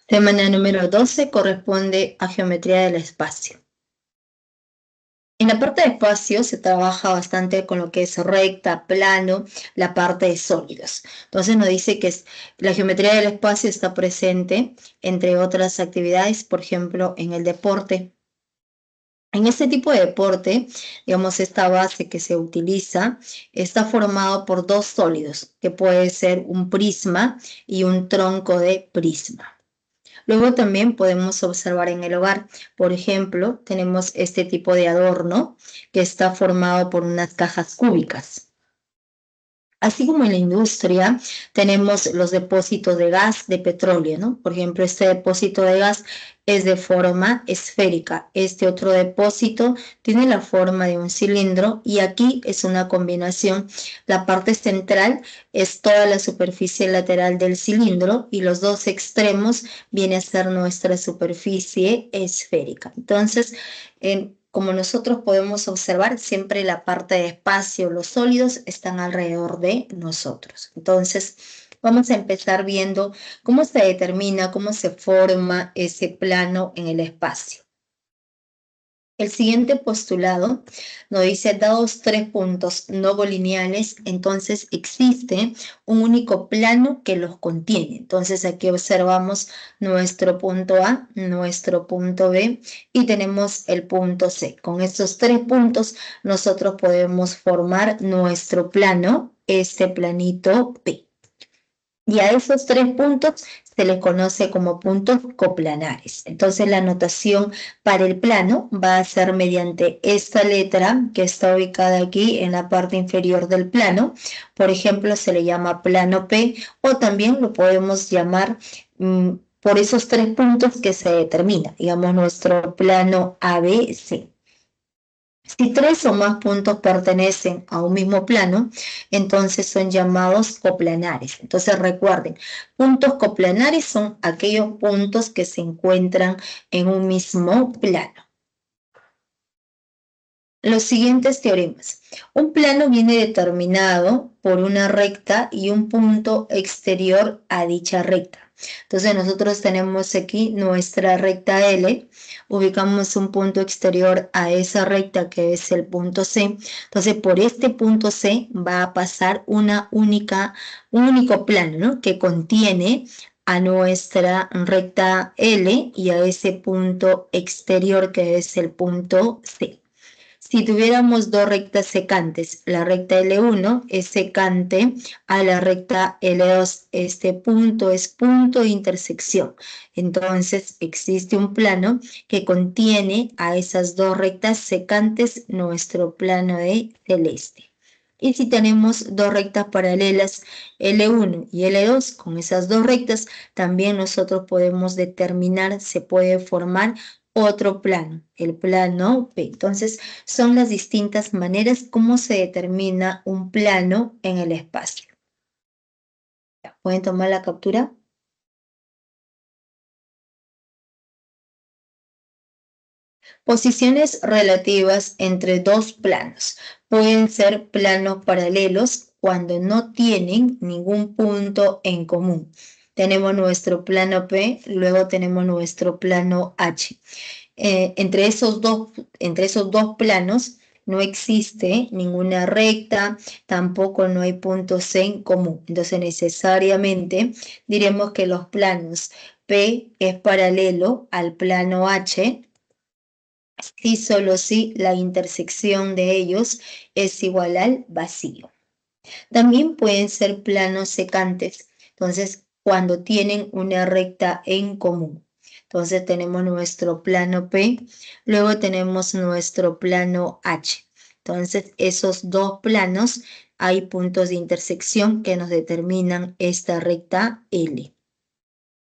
Semana número 12 corresponde a geometría del espacio. En la parte de espacio se trabaja bastante con lo que es recta, plano, la parte de sólidos. Entonces nos dice que la geometría del espacio está presente, entre otras actividades, por ejemplo, en el deporte. En este tipo de deporte, digamos, esta base que se utiliza está formado por dos sólidos, que puede ser un prisma y un tronco de prisma. Luego también podemos observar en el hogar, por ejemplo, tenemos este tipo de adorno que está formado por unas cajas cúbicas. Así como en la industria tenemos los depósitos de gas de petróleo, ¿no? Por ejemplo, este depósito de gas es de forma esférica. Este otro depósito tiene la forma de un cilindro y aquí es una combinación. La parte central es toda la superficie lateral del cilindro y los dos extremos viene a ser nuestra superficie esférica. Entonces, como nosotros podemos observar, siempre la parte de espacio, los sólidos están alrededor de nosotros. Entonces, vamos a empezar viendo cómo se determina, cómo se forma ese plano en el espacio. El siguiente postulado nos dice, dados tres puntos no colineales, entonces existe un único plano que los contiene. Entonces aquí observamos nuestro punto A, nuestro punto B y tenemos el punto C. Con estos tres puntos nosotros podemos formar nuestro plano, este planito P. Y a esos tres puntos se les conoce como puntos coplanares. Entonces la notación para el plano va a ser mediante esta letra que está ubicada aquí en la parte inferior del plano. Por ejemplo, se le llama plano P o también lo podemos llamar por esos tres puntos que se determina, digamos nuestro plano ABC. Si tres o más puntos pertenecen a un mismo plano, entonces son llamados coplanares. Entonces recuerden, puntos coplanares son aquellos puntos que se encuentran en un mismo plano. Los siguientes teoremas. Un plano viene determinado por una recta y un punto exterior a dicha recta. Entonces nosotros tenemos aquí nuestra recta L, ubicamos un punto exterior a esa recta que es el punto C. Entonces por este punto C va a pasar un único plano, ¿no? Que contiene a nuestra recta L y a ese punto exterior que es el punto C. Si tuviéramos dos rectas secantes, la recta L1 es secante a la recta L2. Este punto es punto de intersección. Entonces existe un plano que contiene a esas dos rectas secantes, nuestro plano de celeste. Y si tenemos dos rectas paralelas, L1 y L2, con esas dos rectas, también nosotros podemos determinar, se puede formar otro plano, el plano P. Entonces, son las distintas maneras como se determina un plano en el espacio. ¿Pueden tomar la captura? Posiciones relativas entre dos planos. Pueden ser planos paralelos cuando no tienen ningún punto en común. Tenemos nuestro plano P, luego tenemos nuestro plano H. Entre esos dos planos no existe ninguna recta, tampoco no hay puntos en común. Entonces necesariamente diremos que los planos P es paralelo al plano H, si solo si la intersección de ellos es igual al vacío. También pueden ser planos secantes, entonces cuando tienen una recta en común. Entonces tenemos nuestro plano P, luego tenemos nuestro plano H. Entonces esos dos planos hay puntos de intersección que nos determinan esta recta L.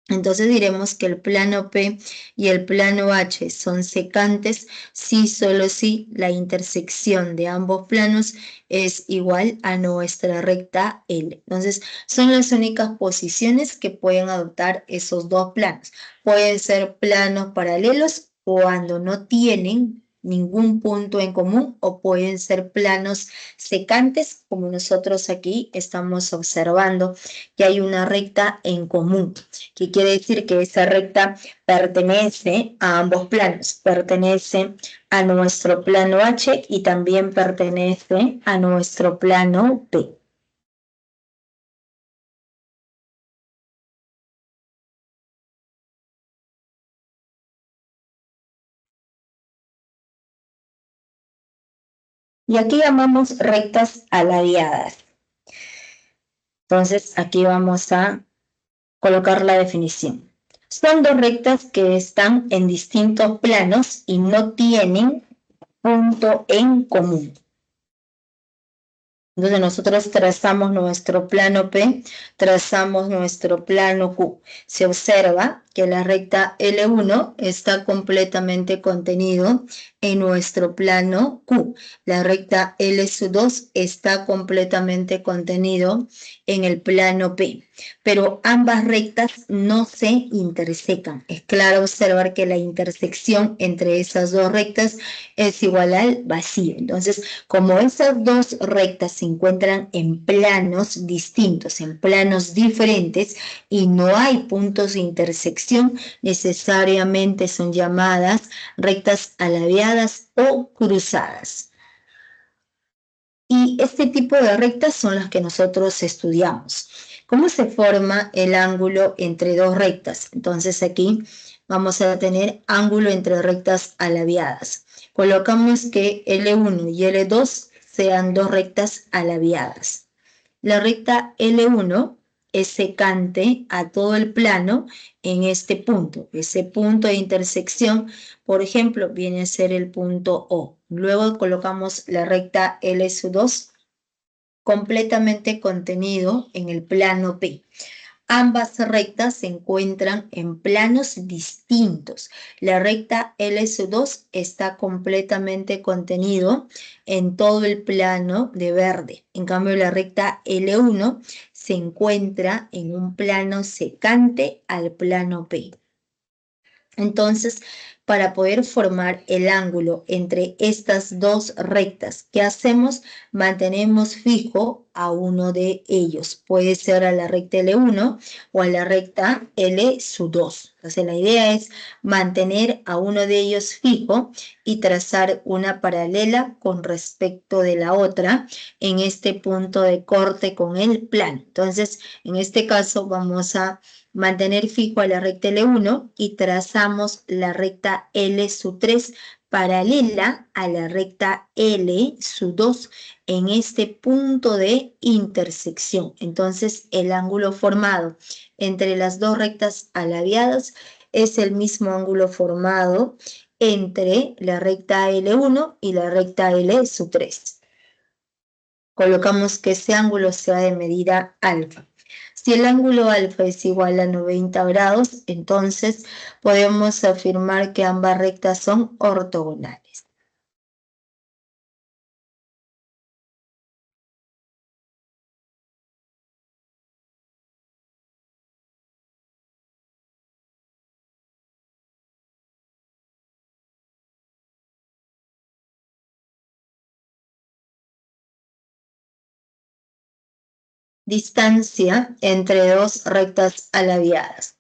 Entonces diremos que el plano P y el plano H son secantes si solo si la intersección de ambos planos es igual a nuestra recta L. Entonces son las únicas posiciones que pueden adoptar esos dos planos. Pueden ser planos paralelos cuando no tienen ningún punto en común o pueden ser planos secantes, como nosotros aquí estamos observando que hay una recta en común, que quiere decir que esa recta pertenece a ambos planos, pertenece a nuestro plano H y también pertenece a nuestro plano P. Y aquí llamamos rectas aladeadas. Entonces aquí vamos a colocar la definición. Son dos rectas que están en distintos planos y no tienen punto en común. Entonces nosotros trazamos nuestro plano P, trazamos nuestro plano Q. Se observa que la recta L1 está completamente contenido en nuestro plano Q. La recta L2 está completamente contenido en el plano P. Pero ambas rectas no se intersecan. Es claro observar que la intersección entre esas dos rectas es igual al vacío. Entonces, como esas dos rectas se encuentran en planos distintos, en planos diferentes, y no hay puntos de intersección, necesariamente son llamadas rectas aladeadas o cruzadas. Y este tipo de rectas son las que nosotros estudiamos. ¿Cómo se forma el ángulo entre dos rectas? Entonces aquí vamos a tener ángulo entre rectas aladeadas. Colocamos que L1 y L2 sean dos rectas aladeadas. La recta L1 es secante a todo el plano en este punto. Ese punto de intersección, por ejemplo, viene a ser el punto O. Luego colocamos la recta L2 completamente contenido en el plano P. Ambas rectas se encuentran en planos distintos. La recta L2 está completamente contenido en todo el plano de verde. En cambio, la recta L1 se encuentra en un plano secante al plano P. Entonces, para poder formar el ángulo entre estas dos rectas, ¿qué hacemos? Mantenemos fijo a uno de ellos. Puede ser a la recta L1 o a la recta L2. Entonces, la idea es mantener a uno de ellos fijo y trazar una paralela con respecto de la otra en este punto de corte con el plano. Entonces, en este caso vamos a mantener fijo a la recta L1 y trazamos la recta L3 paralela a la recta L2 en este punto de intersección. Entonces, el ángulo formado entre las dos rectas aladeadas es el mismo ángulo formado entre la recta L1 y la recta L3. Colocamos que ese ángulo sea de medida alfa. Si el ángulo alfa es igual a 90 grados, entonces podemos afirmar que ambas rectas son ortogonales. Distancia entre dos rectas aladeadas.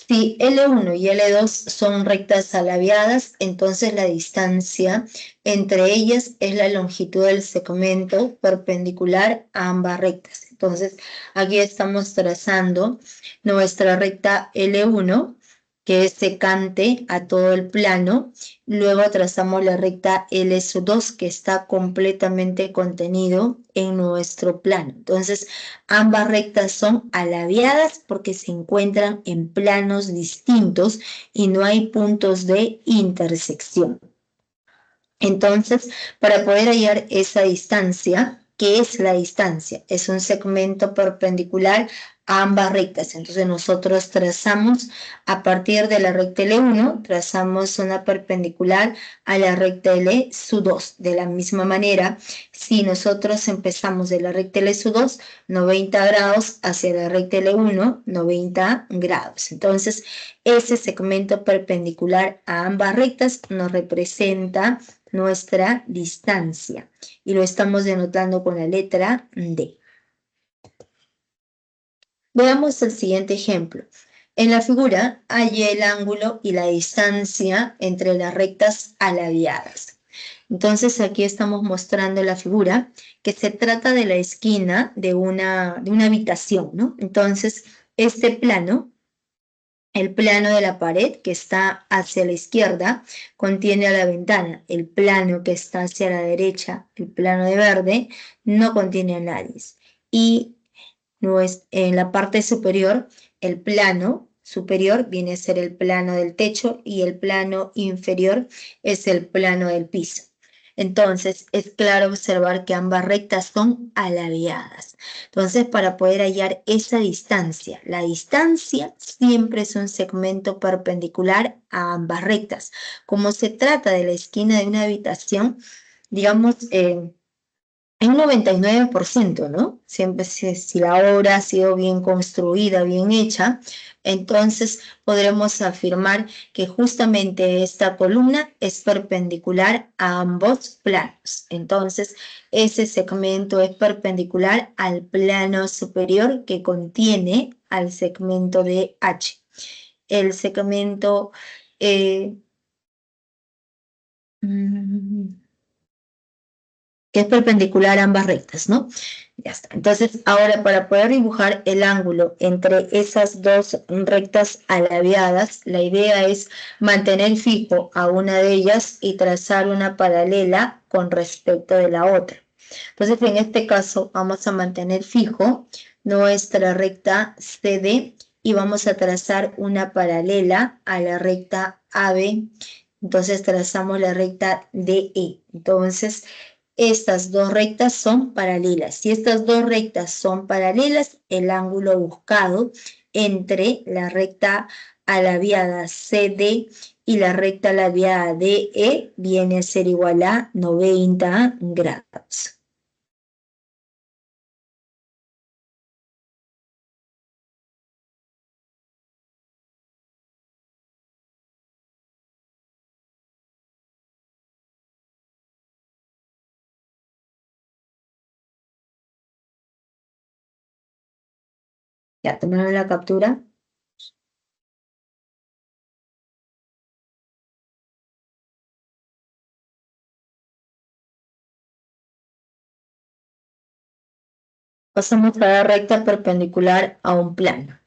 Si L1 y L2 son rectas aladeadas, entonces la distancia entre ellas es la longitud del segmento perpendicular a ambas rectas. Entonces, aquí estamos trazando nuestra recta L1, que es secante a todo el plano. Luego trazamos la recta L2, que está completamente contenido en nuestro plano. Entonces, ambas rectas son aladeadas porque se encuentran en planos distintos y no hay puntos de intersección. Entonces, para poder hallar esa distancia, ¿qué es la distancia? Es un segmento perpendicular a ambas rectas. Entonces nosotros trazamos a partir de la recta L1, trazamos una perpendicular a la recta L2. De la misma manera, si nosotros empezamos de la recta L2, 90 grados hacia la recta L1, 90 grados. Entonces, ese segmento perpendicular a ambas rectas nos representa nuestra distancia y lo estamos denotando con la letra D. Veamos el siguiente ejemplo. En la figura hay el ángulo y la distancia entre las rectas alabiadas. Entonces aquí estamos mostrando la figura que se trata de la esquina de una habitación, ¿no? Entonces este plano, el plano de la pared que está hacia la izquierda, contiene a la ventana. El plano que está hacia la derecha, el plano de verde, no contiene a nadie. Y en la parte superior, el plano superior viene a ser el plano del techo y el plano inferior es el plano del piso. Entonces, es claro observar que ambas rectas son alabeadas. Entonces, para poder hallar esa distancia, la distancia siempre es un segmento perpendicular a ambas rectas. Como se trata de la esquina de una habitación, digamos, en un 99%, ¿no? Siempre si la obra ha sido bien construida, bien hecha, entonces podremos afirmar que justamente esta columna es perpendicular a ambos planos. Entonces, ese segmento es perpendicular al plano superior que contiene al segmento de H. El segmento... eh, que es perpendicular a ambas rectas, ¿no? Ya está. Entonces, ahora para poder dibujar el ángulo entre esas dos rectas alabeadas, la idea es mantener fijo a una de ellas y trazar una paralela con respecto de la otra. Entonces, en este caso, vamos a mantener fijo nuestra recta CD y vamos a trazar una paralela a la recta AB. Entonces, trazamos la recta DE. Entonces, estas dos rectas son paralelas. Si estas dos rectas son paralelas, el ángulo buscado entre la recta alabiada CD y la recta labiada DE viene a ser igual a 90 grados. Ya, tomaron la captura. Pasamos a la recta perpendicular a un plano.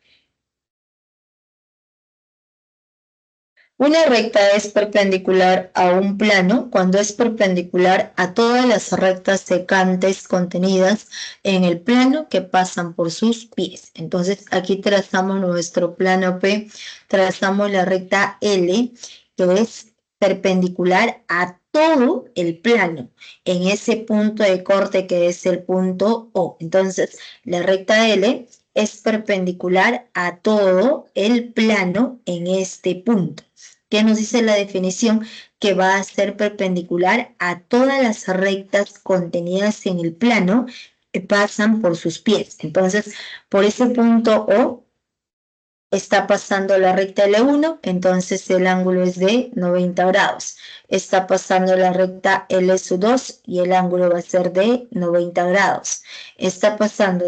Una recta es perpendicular a un plano cuando es perpendicular a todas las rectas secantes contenidas en el plano que pasan por sus pies. Entonces aquí trazamos nuestro plano P, trazamos la recta L, que es perpendicular a todo el plano, en ese punto de corte que es el punto O. Entonces la recta L es perpendicular a todo el plano en este punto. ¿Qué nos dice la definición? Que va a ser perpendicular a todas las rectas contenidas en el plano que pasan por sus pies. Entonces, por ese punto O está pasando la recta L1, entonces el ángulo es de 90 grados. Está pasando la recta L2 y el ángulo va a ser de 90 grados. Está pasando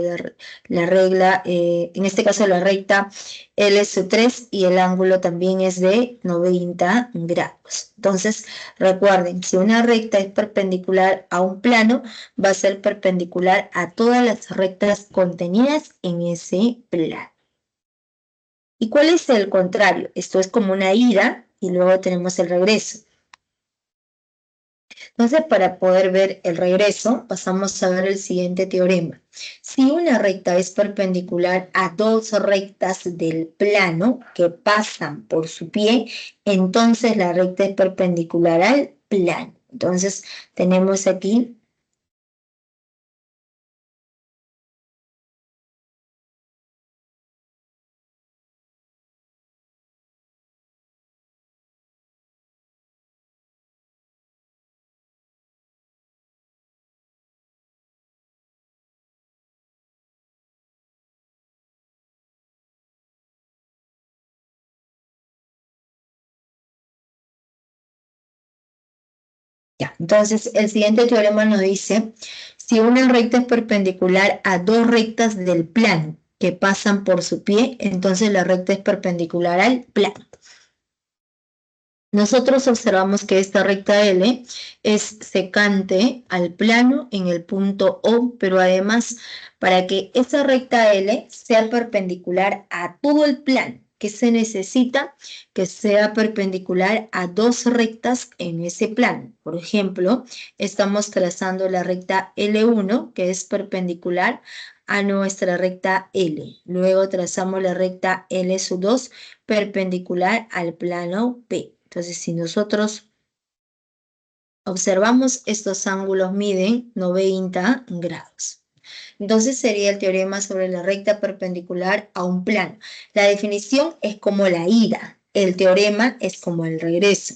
la regla, en este caso la recta L3 y el ángulo también es de 90 grados. Entonces, recuerden, si una recta es perpendicular a un plano, va a ser perpendicular a todas las rectas contenidas en ese plano. ¿Y cuál es el contrario? Esto es como una ida y luego tenemos el regreso. Entonces, para poder ver el regreso, pasamos a ver el siguiente teorema. Si una recta es perpendicular a dos rectas del plano que pasan por su pie, entonces la recta es perpendicular al plano. Entonces, tenemos aquí Ya, entonces el siguiente teorema nos dice, si una recta es perpendicular a dos rectas del plano que pasan por su pie, entonces la recta es perpendicular al plano. Nosotros observamos que esta recta L es secante al plano en el punto O, pero además, para que esa recta L sea perpendicular a todo el plano, ¿qué se necesita? Que sea perpendicular a dos rectas en ese plano. Por ejemplo, estamos trazando la recta L1, que es perpendicular a nuestra recta L. Luego trazamos la recta L2 perpendicular al plano P. Entonces, si nosotros observamos, estos ángulos miden 90 grados. Entonces sería el teorema sobre la recta perpendicular a un plano. La definición es como la ida, el teorema es como el regreso.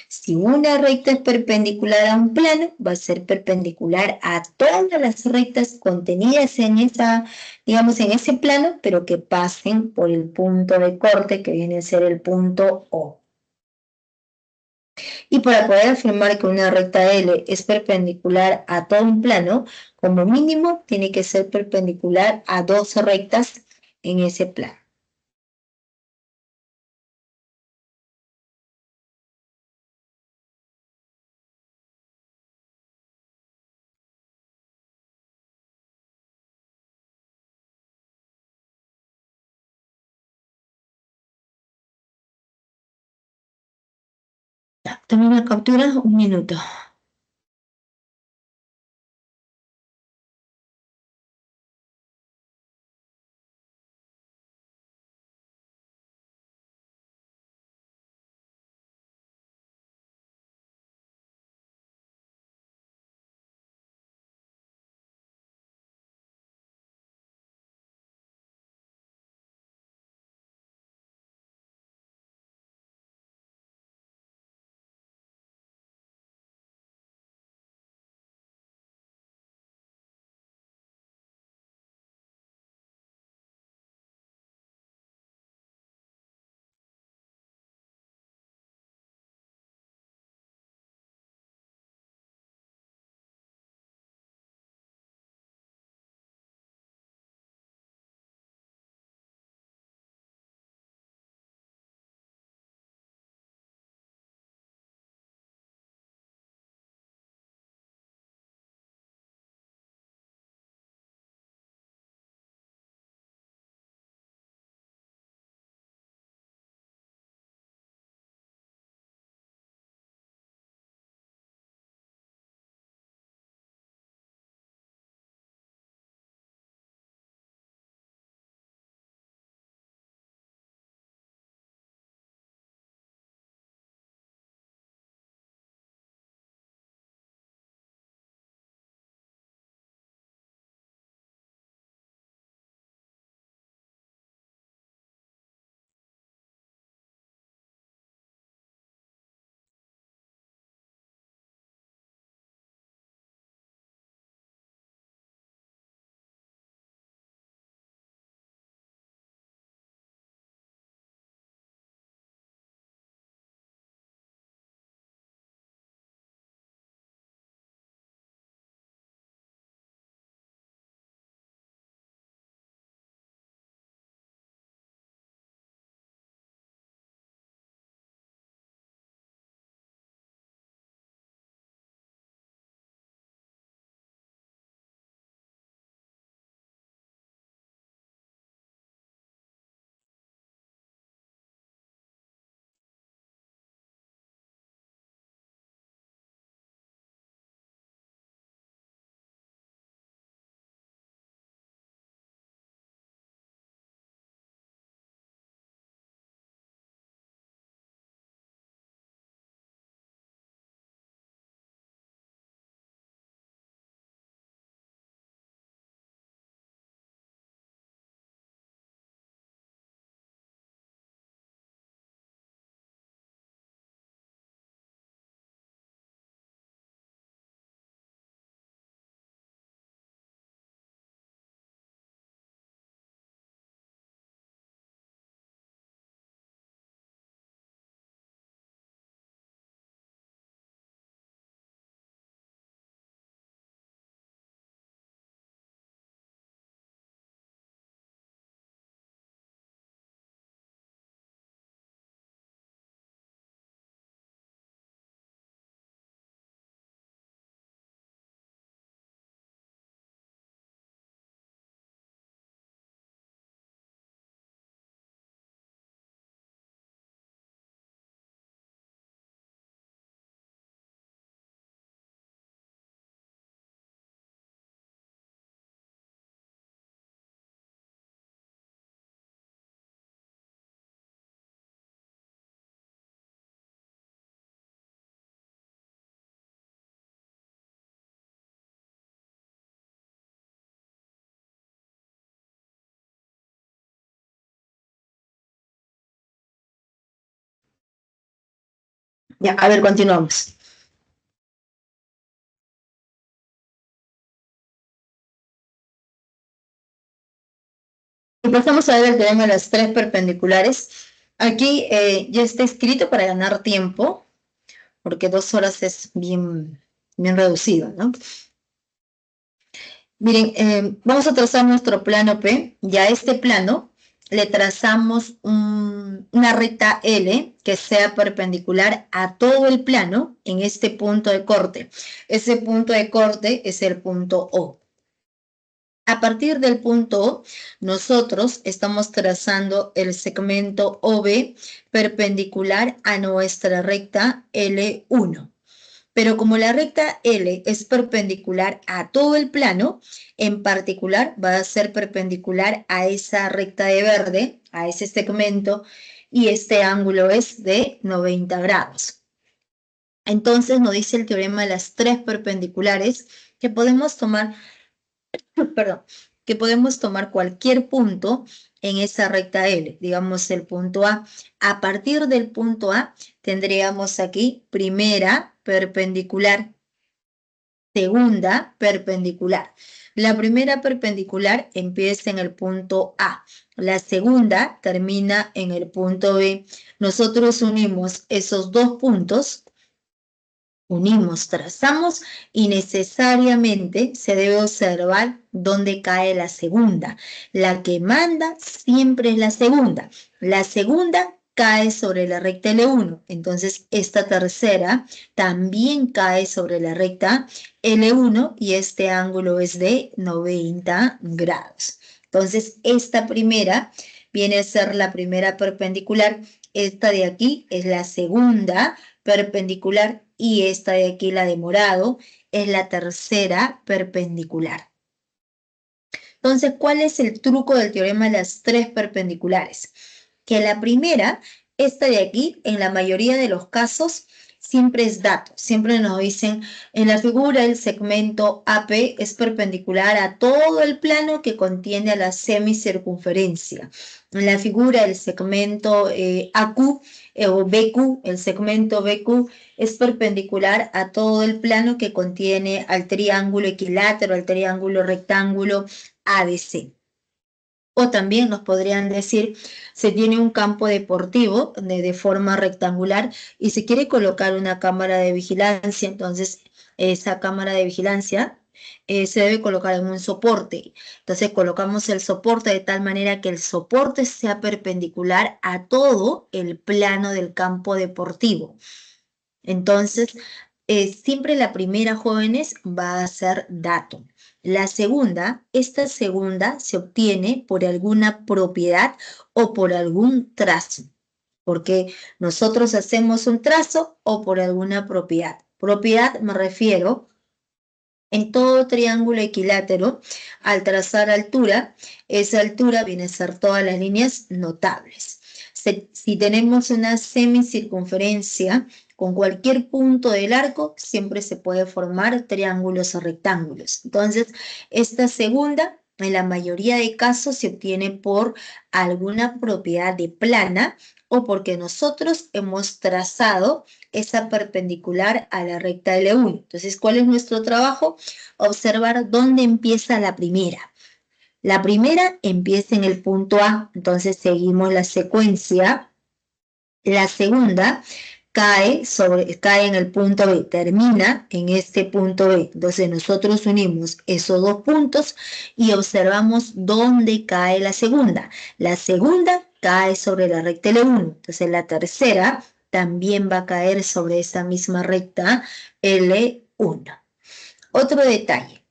Si una recta es perpendicular a un plano, va a ser perpendicular a todas las rectas contenidas en esa, digamos, en ese plano, pero que pasen por el punto de corte que viene a ser el punto O. Y para poder afirmar que una recta L es perpendicular a todo un plano, como mínimo tiene que ser perpendicular a dos rectas en ese plano. Ya, termina captura, un minuto. Ya, a ver, continuamos. Y pasamos a ver el teorema de las tres perpendiculares. Aquí ya está escrito para ganar tiempo, porque 2 horas es bien reducido, ¿no? Miren, vamos a trazar nuestro plano P. Ya a este plano le trazamos una recta L que sea perpendicular a todo el plano en este punto de corte. Ese punto de corte es el punto O. A partir del punto O, nosotros estamos trazando el segmento OB perpendicular a nuestra recta L1. Pero como la recta L es perpendicular a todo el plano, en particular va a ser perpendicular a esa recta de verde, a ese segmento, y este ángulo es de 90 grados. Entonces nos dice el teorema de las tres perpendiculares que podemos tomar, perdón, que podemos tomar cualquier punto en esa recta L, digamos el punto A. A partir del punto A tendríamos aquí primera perpendicular, segunda perpendicular. La primera perpendicular empieza en el punto A, la segunda termina en el punto B. Nosotros unimos esos dos puntos, trazamos y necesariamente se debe observar dónde cae la segunda. La que manda siempre es la segunda. La segunda cae sobre la recta L1. Entonces, esta tercera también cae sobre la recta L1 y este ángulo es de 90 grados. Entonces, esta primera viene a ser la primera perpendicular. Esta de aquí es la segunda perpendicular y esta de aquí, la de morado, es la tercera perpendicular. Entonces, ¿cuál es el truco del teorema de las tres perpendiculares? Que la primera, esta de aquí, en la mayoría de los casos, siempre es dato. Siempre nos dicen, en la figura el segmento AP es perpendicular a todo el plano que contiene a la semicircunferencia. En la figura el segmento AQ o BQ, el segmento BQ es perpendicular a todo el plano que contiene al triángulo equilátero, al triángulo rectángulo ABC. O también nos podrían decir, se tiene un campo deportivo de forma rectangular y se quiere colocar una cámara de vigilancia, entonces esa cámara de vigilancia se debe colocar en un soporte. Entonces colocamos el soporte de tal manera que el soporte sea perpendicular a todo el plano del campo deportivo. Entonces, siempre la primera, jóvenes, va a ser dato. La segunda, esta segunda se obtiene por alguna propiedad o por algún trazo, porque nosotros hacemos un trazo o por alguna propiedad. Propiedad me refiero en todo triángulo equilátero, al trazar altura, esa altura viene a ser todas las líneas notables. Si tenemos una semicircunferencia con cualquier punto del arco, siempre se puede formar triángulos o rectángulos. Entonces, esta segunda, en la mayoría de casos, se obtiene por alguna propiedad de plana o porque nosotros hemos trazado esa perpendicular a la recta L1. Entonces, ¿cuál es nuestro trabajo? Observar dónde empieza la primera. La primera empieza en el punto A, entonces seguimos la secuencia. La segunda cae en el punto B, termina en este punto B. Entonces nosotros unimos esos dos puntos y observamos dónde cae la segunda. La segunda cae sobre la recta L1. Entonces la tercera también va a caer sobre esa misma recta L1. Otro detalle.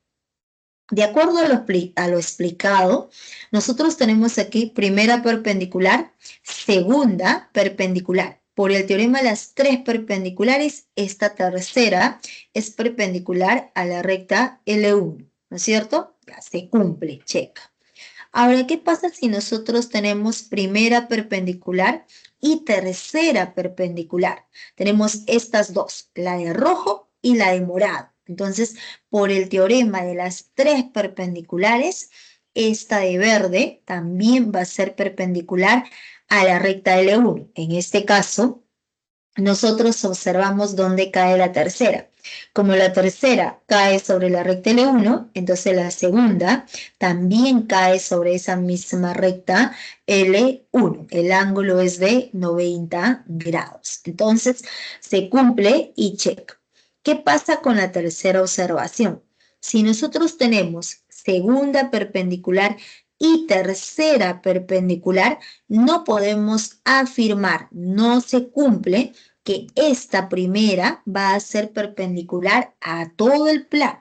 De acuerdo a lo explicado, nosotros tenemos aquí primera perpendicular, segunda perpendicular. Por el teorema de las tres perpendiculares, esta tercera es perpendicular a la recta L1, ¿no es cierto? Ya se cumple, checa. Ahora, ¿qué pasa si nosotros tenemos primera perpendicular y tercera perpendicular? Tenemos estas dos, la de rojo y la de morado. Entonces, por el teorema de las tres perpendiculares, esta de verde también va a ser perpendicular a la recta L1. En este caso, nosotros observamos dónde cae la tercera. Como la tercera cae sobre la recta L1, entonces la segunda también cae sobre esa misma recta L1. El ángulo es de 90 grados. Entonces se cumple y check. ¿Qué pasa con la tercera observación? Si nosotros tenemos segunda perpendicular y tercera perpendicular, no podemos afirmar, no se cumple que esta primera va a ser perpendicular a todo el plano.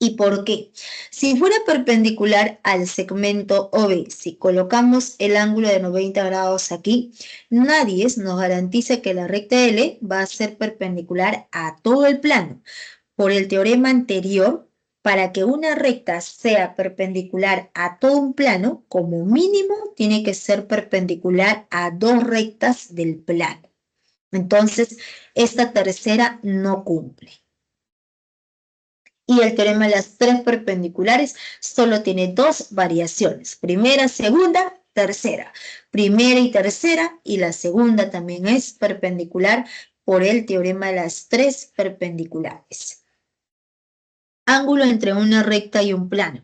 ¿Y por qué? Si fuera perpendicular al segmento OB, si colocamos el ángulo de 90 grados aquí, nadie nos garantiza que la recta L va a ser perpendicular a todo el plano. Por el teorema anterior, para que una recta sea perpendicular a todo un plano, como mínimo tiene que ser perpendicular a dos rectas del plano. Entonces, esta tercera no cumple. Y el teorema de las tres perpendiculares solo tiene dos variaciones. Primera, segunda, tercera. Primera y tercera, y la segunda también es perpendicular por el teorema de las tres perpendiculares. Ángulo entre una recta y un plano.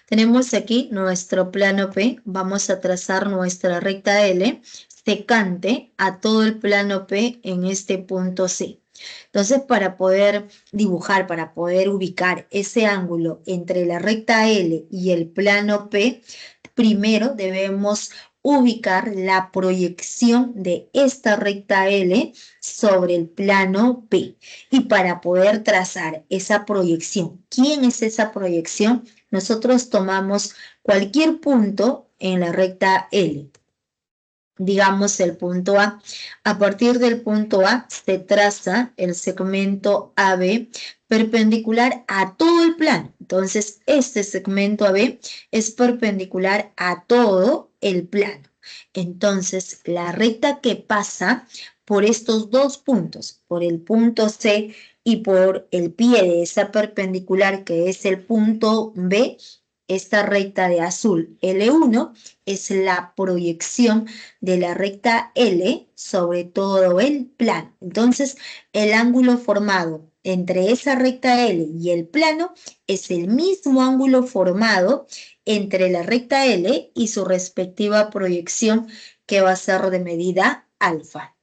Tenemos aquí nuestro plano P. Vamos a trazar nuestra recta L secante a todo el plano P en este punto C. Entonces, para poder dibujar, para poder ubicar ese ángulo entre la recta L y el plano P, primero debemos ubicar la proyección de esta recta L sobre el plano P. Y para poder trazar esa proyección, ¿quién es esa proyección? Nosotros tomamos cualquier punto en la recta L. Digamos el punto A. A partir del punto A se traza el segmento AB perpendicular a todo el plano. Entonces, este segmento AB es perpendicular a todo el plano. Entonces, la recta que pasa por estos dos puntos, por el punto C y por el pie de esa perpendicular que es el punto B, esta recta de azul L1 es la proyección de la recta L sobre todo el plano. Entonces, el ángulo formado entre esa recta L y el plano es el mismo ángulo formado entre la recta L y su respectiva proyección, que va a ser de medida alfa.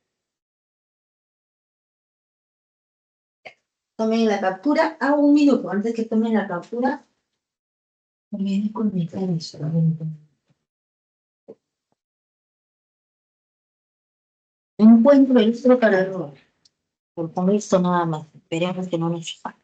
Tomen la captura a un minuto. Antes que tomen la captura, voy a conectar eso. Encuentro el otro cargador. Con esto nada más. Esperemos que no nos falle.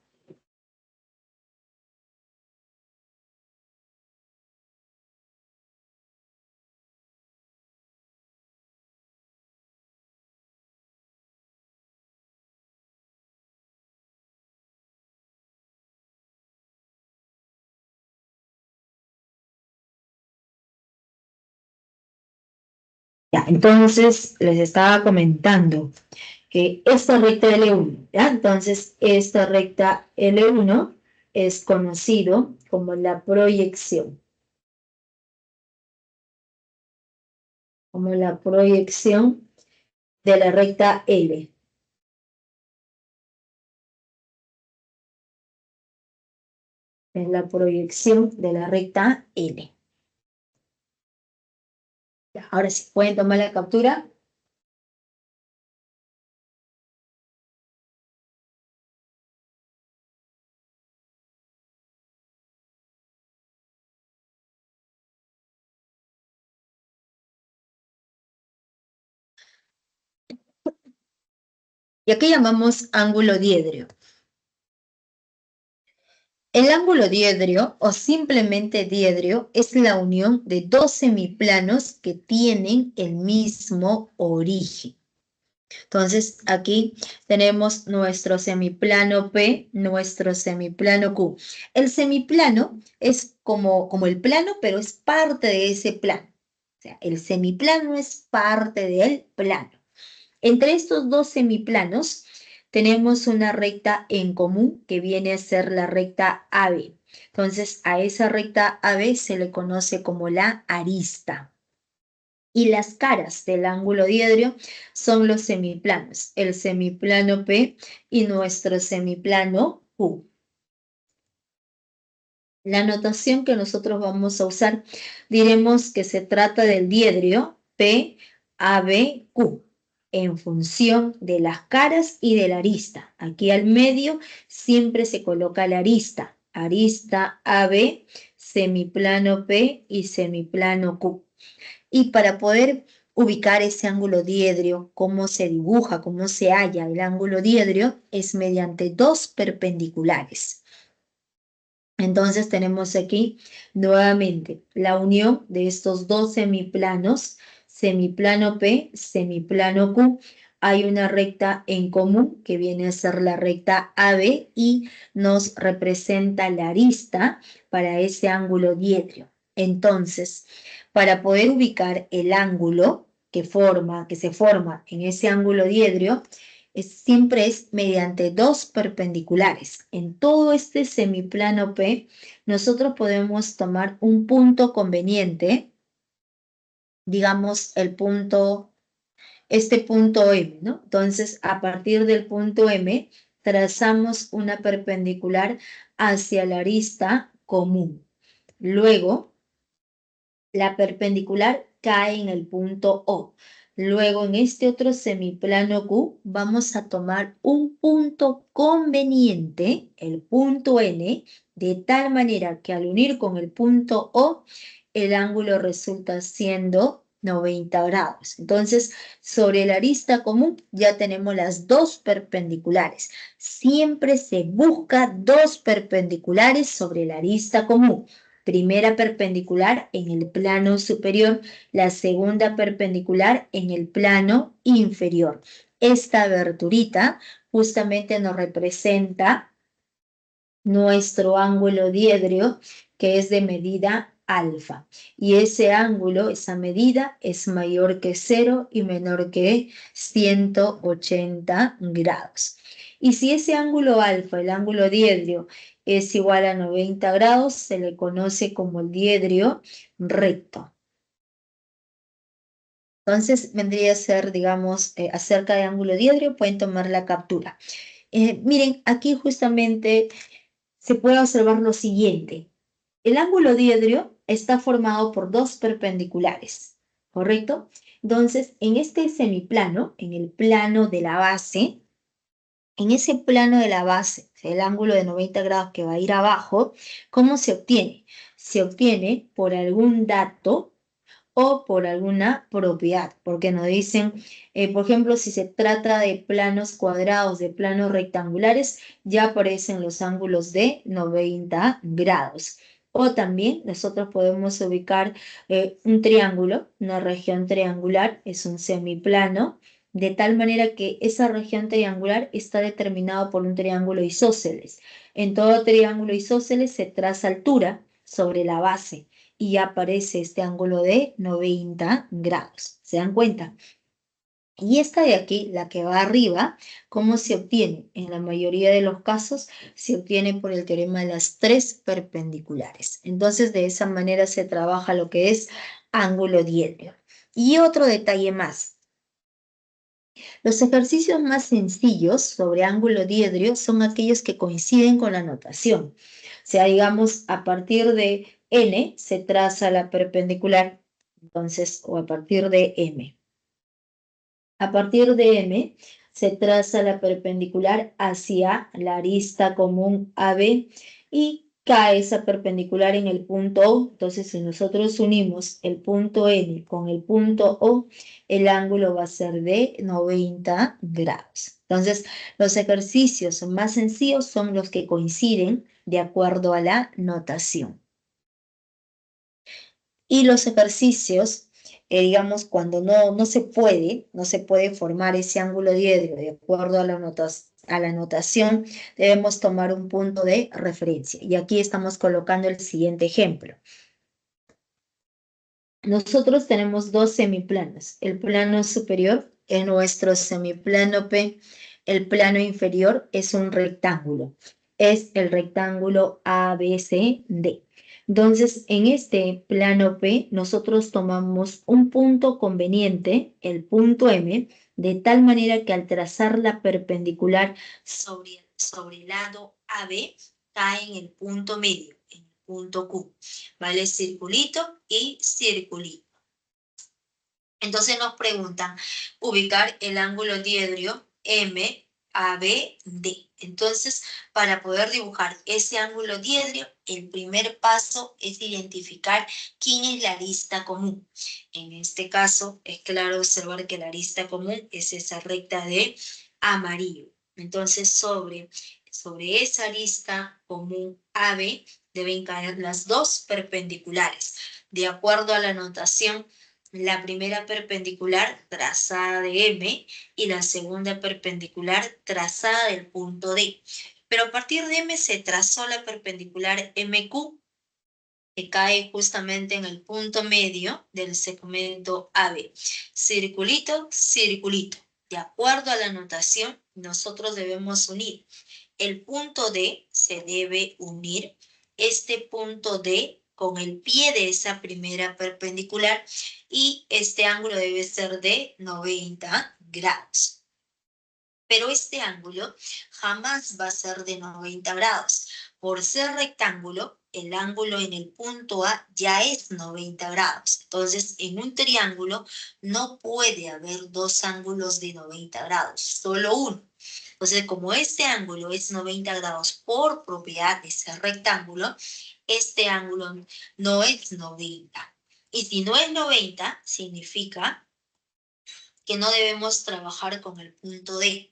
Ya, entonces les estaba comentando que esta recta L1, ¿ya? Entonces, esta recta L1 es conocido como como la proyección de la recta L. Es la proyección de la recta L. Ya, ahora sí, pueden tomar la captura. Y aquí llamamos ángulo diedro. El ángulo diedro o simplemente diedro es la unión de dos semiplanos que tienen el mismo origen. Entonces, aquí tenemos nuestro semiplano P, nuestro semiplano Q. El semiplano es como el plano, pero es parte de ese plano. O sea, el semiplano es parte del plano. Entre estos dos semiplanos tenemos una recta en común que viene a ser la recta AB. Entonces, a esa recta AB se le conoce como la arista. Y las caras del ángulo diedro son los semiplanos, el semiplano P y nuestro semiplano Q. La notación que nosotros vamos a usar, diremos que se trata del diedro PABQ en función de las caras y de la arista. Aquí al medio siempre se coloca la arista AB, semiplano P y semiplano Q. Y para poder ubicar ese ángulo diedro, cómo se dibuja, cómo se halla el ángulo diedro, es mediante dos perpendiculares. Entonces tenemos aquí nuevamente la unión de estos dos semiplanos, semiplano P, semiplano Q. Hay una recta en común que viene a ser la recta AB y nos representa la arista para ese ángulo diedro. Entonces, para poder ubicar el ángulo que se forma en ese ángulo diedro, siempre es mediante dos perpendiculares. En todo este semiplano P, nosotros podemos tomar un punto conveniente, digamos este punto M, ¿no? Entonces, a partir del punto M, trazamos una perpendicular hacia la arista común. Luego, la perpendicular cae en el punto O. Luego, en este otro semiplano Q, vamos a tomar un punto conveniente, el punto N, de tal manera que al unir con el punto O, el ángulo resulta siendo 90 grados. Entonces, sobre la arista común ya tenemos las dos perpendiculares. Siempre se busca dos perpendiculares sobre la arista común. Primera perpendicular en el plano superior, la segunda perpendicular en el plano inferior. Esta aberturita justamente nos representa nuestro ángulo diedro, que es de medida alfa. Y ese ángulo, esa medida, es mayor que 0 y menor que 180 grados. Y si ese ángulo alfa, el ángulo diedro, es igual a 90 grados, se le conoce como el diedro recto. Entonces vendría a ser, digamos, acerca de ángulo diedro, pueden tomar la captura. Miren, aquí justamente se puede observar lo siguiente. El ángulo diedro está formado por dos perpendiculares, ¿correcto? Entonces, en este semiplano, en el plano de la base, en ese plano de la base, el ángulo de 90 grados que va a ir abajo, ¿cómo se obtiene? Se obtiene por algún dato o por alguna propiedad, porque nos dicen, por ejemplo, si se trata de planos cuadrados, de planos rectangulares, ya aparecen los ángulos de 90 grados. O también nosotros podemos ubicar un triángulo, una región triangular, es un semiplano, de tal manera que esa región triangular está determinada por un triángulo isósceles. En todo triángulo isósceles se traza altura sobre la base y aparece este ángulo de 90 grados. ¿Se dan cuenta? Y esta de aquí, la que va arriba, ¿cómo se obtiene? En la mayoría de los casos se obtiene por el teorema de las tres perpendiculares. Entonces, de esa manera se trabaja lo que es ángulo diedro. Y otro detalle más. Los ejercicios más sencillos sobre ángulo diedro son aquellos que coinciden con la notación. O sea, digamos, a partir de N se traza la perpendicular, entonces, o a partir de M. A partir de M se traza la perpendicular hacia la arista común AB y cae esa perpendicular en el punto O. Entonces, si nosotros unimos el punto N con el punto O, el ángulo va a ser de 90 grados. Entonces, los ejercicios más sencillos son los que coinciden de acuerdo a la notación. Y los ejercicios, digamos, cuando no se puede formar ese ángulo diedro de acuerdo a la notación, debemos tomar un punto de referencia. Y aquí estamos colocando el siguiente ejemplo. Nosotros tenemos dos semiplanos. El plano superior es nuestro semiplano P. El plano inferior es un rectángulo. es el rectángulo ABCD. Entonces, en este plano P, nosotros tomamos un punto conveniente, el punto M, de tal manera que al trazar la perpendicular sobre el lado AB, cae en el punto medio, en el punto Q. ¿Vale? Circulito y circulito. Entonces nos preguntan ubicar el ángulo diedrio MABD. Entonces, para poder dibujar ese ángulo diedrio, el primer paso es identificar quién es la arista común. En este caso, es claro observar que la arista común es esa recta de amarillo. Entonces, sobre esa arista común AB deben caer las dos perpendiculares. De acuerdo a la notación, la primera perpendicular trazada de M y la segunda perpendicular trazada del punto D. Pero a partir de M se trazó la perpendicular MQ, que cae justamente en el punto medio del segmento AB. Circulito, circulito. De acuerdo a la notación, nosotros debemos unir. El punto D se debe unir este punto D con el pie de esa primera perpendicular y este ángulo debe ser de 90 grados. Pero este ángulo jamás va a ser de 90 grados. Por ser rectángulo, el ángulo en el punto A ya es 90 grados. Entonces, en un triángulo no puede haber dos ángulos de 90 grados, solo uno. Entonces, como este ángulo es 90 grados por propiedad de ser rectángulo, este ángulo no es 90. Y si no es 90, significa que no debemos trabajar con el punto D.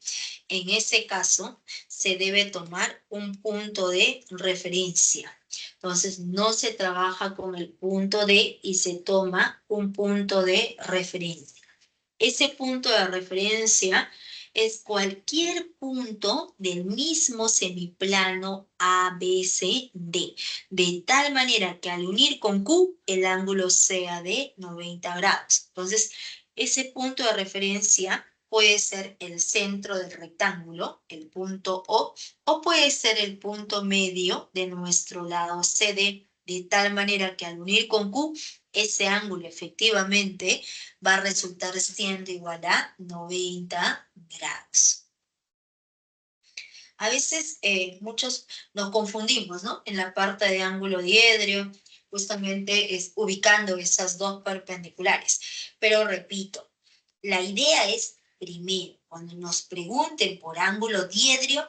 En ese caso, se debe tomar un punto de referencia. Entonces, no se trabaja con el punto D y se toma un punto de referencia. Ese punto de referencia es cualquier punto del mismo semiplano ABCD, de tal manera que al unir con Q, el ángulo sea de 90 grados. Entonces, ese punto de referencia puede ser el centro del rectángulo, el punto O puede ser el punto medio de nuestro lado CD, de tal manera que al unir con Q, ese ángulo efectivamente va a resultar siendo igual a 90 grados. A veces muchos nos confundimos, ¿no? En la parte de ángulo diedrio, justamente es ubicando esas dos perpendiculares. Pero repito, la idea es, primero, cuando nos pregunten por ángulo diedrio,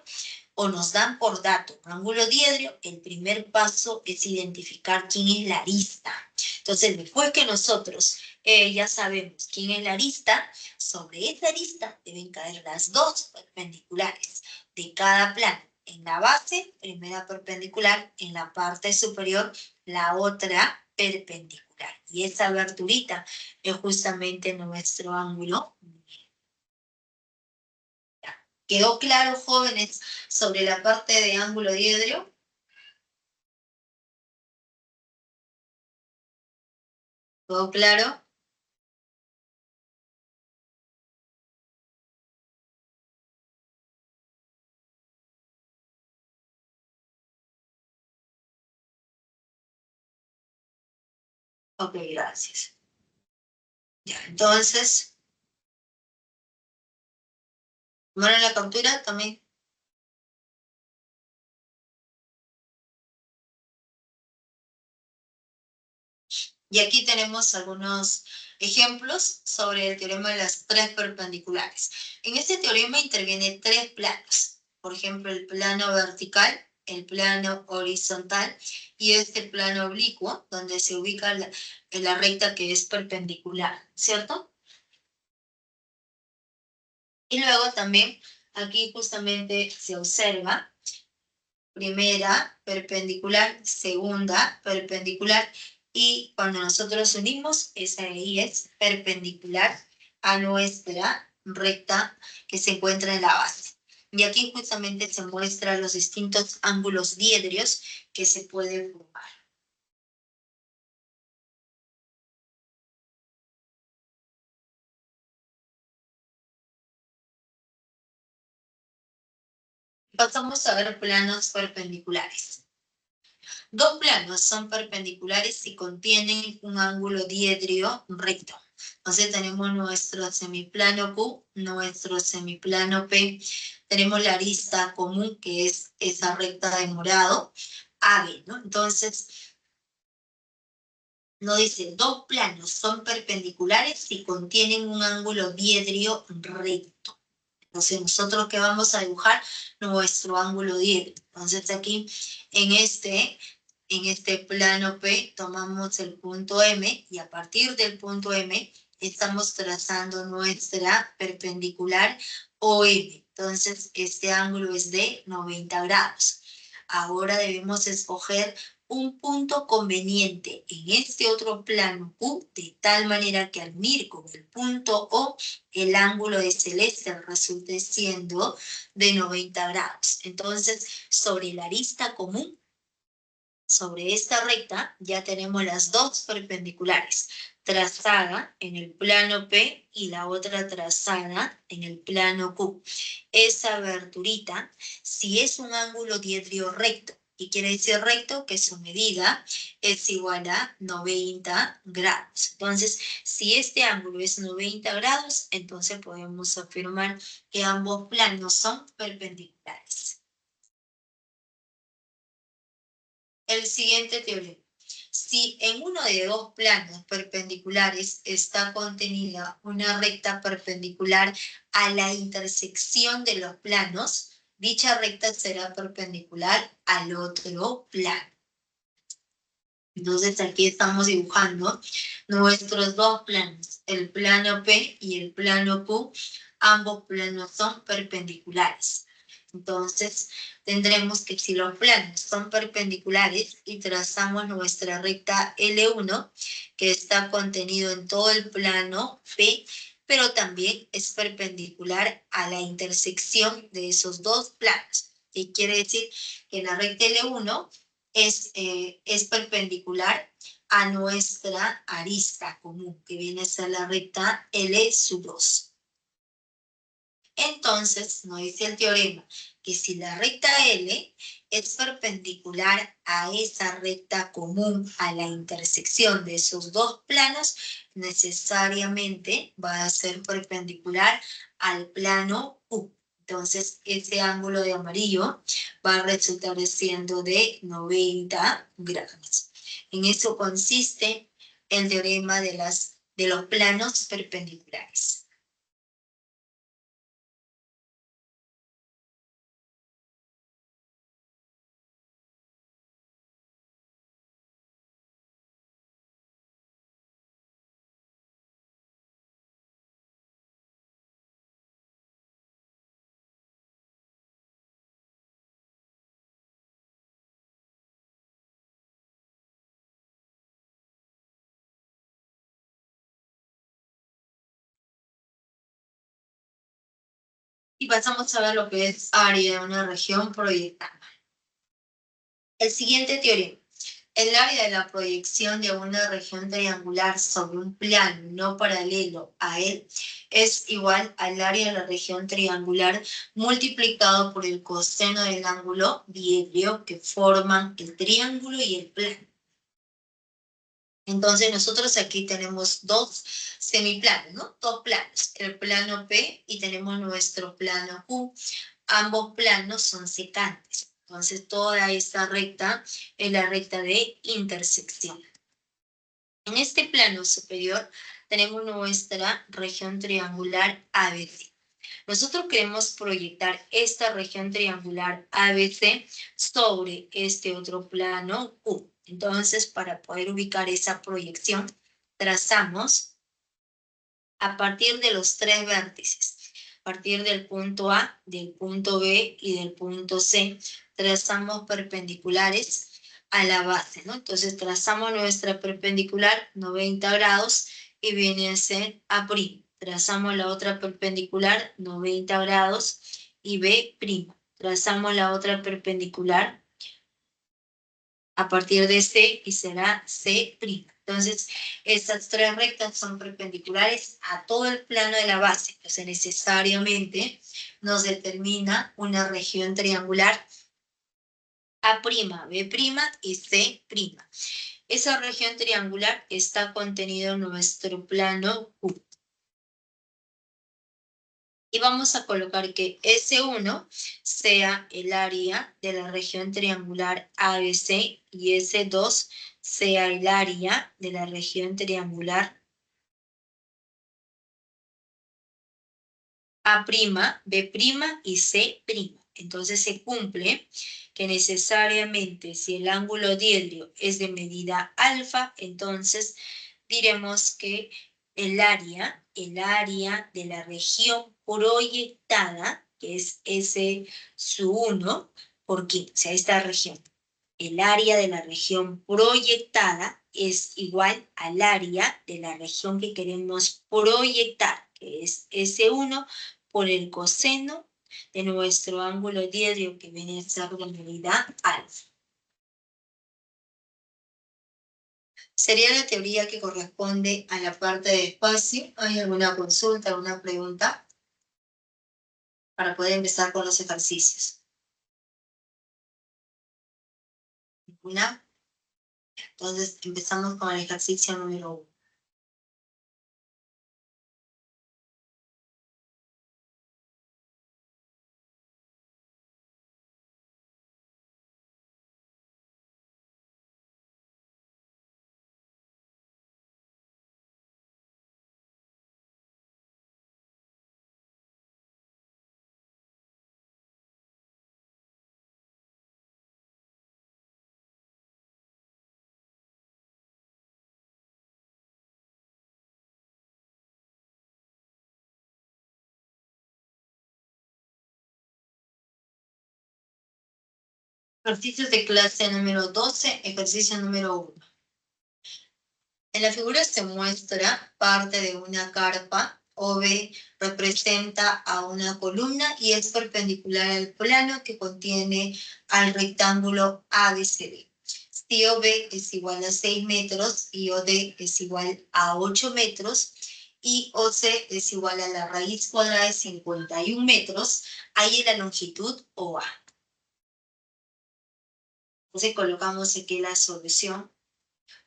o nos dan por dato un ángulo diedrio, el primer paso es identificar quién es la arista. Entonces, después que nosotros ya sabemos quién es la arista, sobre esa arista deben caer las dos perpendiculares de cada plano. En la base, primera perpendicular, en la parte superior, la otra perpendicular. Y esa aberturita es justamente nuestro ángulo. ¿Quedó claro, jóvenes, sobre la parte de ángulo diedrio? ¿Todo claro? Ok, gracias. Ya, entonces, ¿tomaron la captura también? Y aquí tenemos algunos ejemplos sobre el teorema de las tres perpendiculares. En este teorema intervienen tres planos. Por ejemplo, el plano vertical, el plano horizontal y este plano oblicuo, donde se ubica la recta que es perpendicular, ¿cierto? Y luego también aquí justamente se observa primera perpendicular, segunda perpendicular, y cuando nosotros unimos, esa ahí es perpendicular a nuestra recta que se encuentra en la base. Y aquí justamente se muestran los distintos ángulos diedrios que se pueden formar. Pasamos a ver planos perpendiculares. Dos planos son perpendiculares si contienen un ángulo diedrio recto. Entonces tenemos nuestro semiplano Q, nuestro semiplano P. Tenemos la arista común, que es esa recta de morado, AB, ¿no? Entonces, nos dice, dos planos son perpendiculares si contienen un ángulo diedrio recto. Entonces, nosotros que vamos a dibujar nuestro ángulo diedrio. Entonces, aquí en este plano P tomamos el punto M y a partir del punto M estamos trazando nuestra perpendicular OM. Entonces, este ángulo es de 90 grados. Ahora debemos escoger un punto conveniente en este otro plano Q, de tal manera que al unir con el punto O, el ángulo de celeste resulte siendo de 90 grados. Entonces, sobre la arista común, sobre esta recta, ya tenemos las dos perpendiculares, trazada en el plano P y la otra trazada en el plano Q. Esa aberturita, si es un ángulo diedrio recto, y quiere decir recto que su medida es igual a 90 grados. Entonces, si este ángulo es 90 grados, entonces podemos afirmar que ambos planos son perpendiculares. El siguiente teorema. Si en uno de dos planos perpendiculares está contenida una recta perpendicular a la intersección de los planos, dicha recta será perpendicular al otro plano. Entonces aquí estamos dibujando nuestros dos planos, el plano P y el plano Q. Ambos planos son perpendiculares. Entonces, tendremos que si los planos son perpendiculares y trazamos nuestra recta L1, que está contenido en todo el plano P, pero también es perpendicular a la intersección de esos dos planos. ¿Qué quiere decir? Que la recta L1 es perpendicular a nuestra arista común, que viene a ser la recta L sub 2. Entonces, nos dice el teorema que si la recta L es perpendicular a esa recta común, a la intersección de esos dos planos, necesariamente va a ser perpendicular al plano Q. Entonces, ese ángulo de amarillo va a resultar siendo de 90 grados. En eso consiste el teorema de los planos perpendiculares. Y pasamos a ver lo que es área de una región proyectada. El siguiente teorema. El área de la proyección de una región triangular sobre un plano no paralelo a él es igual al área de la región triangular multiplicado por el coseno del ángulo diedrio que forman el triángulo y el plano. Entonces nosotros aquí tenemos dos semiplanos, ¿no? Dos planos, el plano P y tenemos nuestro plano Q. Ambos planos son secantes. Entonces toda esta recta es la recta de intersección. En este plano superior tenemos nuestra región triangular ABC. Nosotros queremos proyectar esta región triangular ABC sobre este otro plano Q. Entonces, para poder ubicar esa proyección, trazamos a partir de los tres vértices. A partir del punto A, del punto B y del punto C, trazamos perpendiculares a la base, ¿no? Entonces, trazamos nuestra perpendicular 90 grados y viene a ser A'. Trazamos la otra perpendicular 90 grados y B'. Trazamos la otra perpendicular a partir de C y será C'. Entonces, estas tres rectas son perpendiculares a todo el plano de la base. Entonces, necesariamente nos determina una región triangular A', B' y C'. Esa región triangular está contenida en nuestro plano Q. Y vamos a colocar que S1 sea el área de la región triangular ABC y S2 sea el área de la región triangular A', B' y C'. Entonces se cumple que necesariamente si el ángulo diedrio es de medida alfa, entonces diremos que el área de la región proyectada, que es S su 1 por 15, o sea, esta región, el área de la región proyectada es igual al área de la región que queremos proyectar, que es S1 por el coseno de nuestro ángulo diedrio, que viene a ser de medida alfa. Sería la teoría que corresponde a la parte de espacio. ¿Hay alguna consulta, alguna pregunta? Para poder empezar con los ejercicios. ¿Ninguna? Entonces empezamos con el ejercicio número 1. Ejercicios de clase número 12, ejercicio número 1. En la figura se muestra parte de una carpa. OB representa a una columna y es perpendicular al plano que contiene al rectángulo ABCD. Si OB es igual a 6 metros y OD es igual a 8 metros y OC es igual a la raíz cuadrada de 51 metros, hay la longitud OA. Entonces colocamos aquí la solución.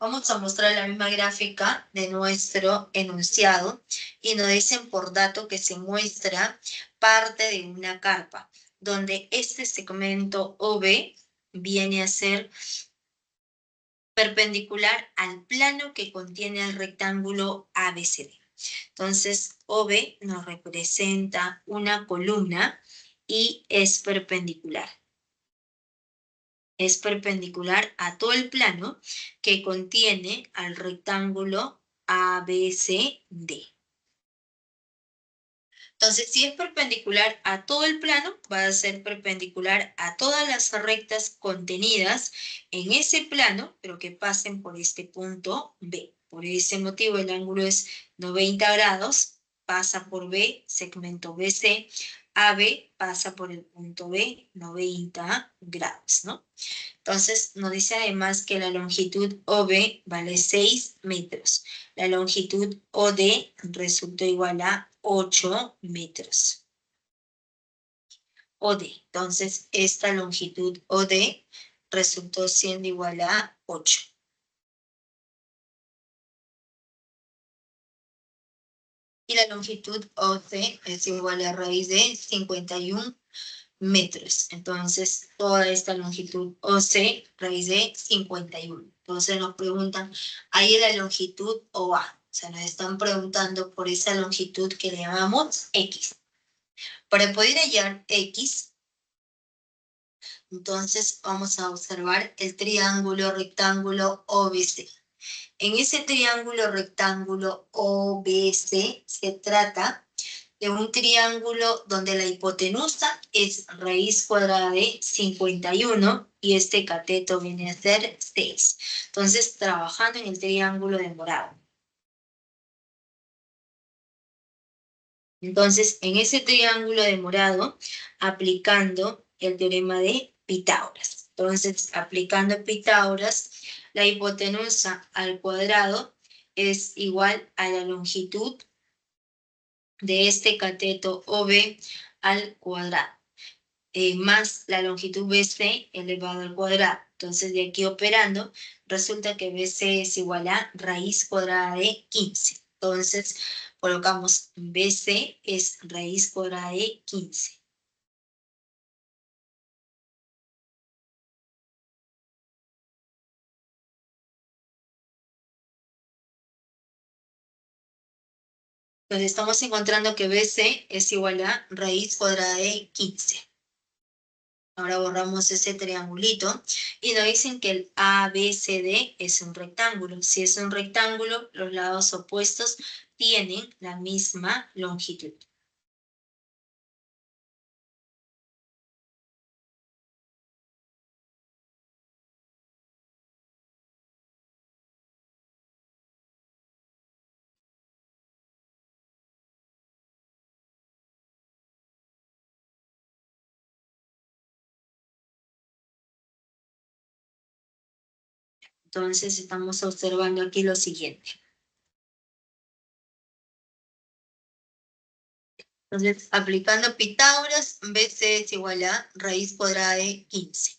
Vamos a mostrar la misma gráfica de nuestro enunciado y nos dicen por dato que se muestra parte de una carpa, donde este segmento OB viene a ser perpendicular al plano que contiene el rectángulo ABCD. Entonces, OB nos representa una columna y es perpendicular. Es perpendicular a todo el plano que contiene al rectángulo ABCD. Entonces, si es perpendicular a todo el plano, va a ser perpendicular a todas las rectas contenidas en ese plano, pero que pasen por este punto B. Por ese motivo, el ángulo es 90 grados, pasa por B, segmento BC, AB pasa por el punto B, 90 grados, ¿no? Entonces, nos dice además que la longitud OB vale 6 metros. La longitud OD resultó igual a 8 metros. OD. Entonces, esta longitud OD resultó siendo igual a 8. Y la longitud OC es igual a raíz de 51 metros. Entonces, toda esta longitud OC, raíz de 51. Entonces nos preguntan, ahí la longitud OA. O sea, nos están preguntando por esa longitud que le llamamos X. Para poder hallar X, entonces vamos a observar el triángulo rectángulo OBC. En ese triángulo rectángulo OBC se trata de un triángulo donde la hipotenusa es raíz cuadrada de 51 y este cateto viene a ser 6. Entonces, trabajando en el triángulo de morado. Entonces, en ese triángulo de morado, aplicando el teorema de Pitágoras. Entonces, aplicando Pitágoras, la hipotenusa al cuadrado es igual a la longitud de este cateto OB al cuadrado, más la longitud BC elevado al cuadrado. Entonces, de aquí operando, resulta que BC es igual a raíz cuadrada de 15. Entonces, colocamos BC es raíz cuadrada de 15. Entonces, estamos encontrando que BC es igual a raíz cuadrada de 15. Ahora borramos ese triangulito y nos dicen que el ABCD es un rectángulo. Si es un rectángulo, los lados opuestos tienen la misma longitud. Entonces estamos observando aquí lo siguiente. Entonces, aplicando Pitágoras, BC es igual a raíz cuadrada de 15.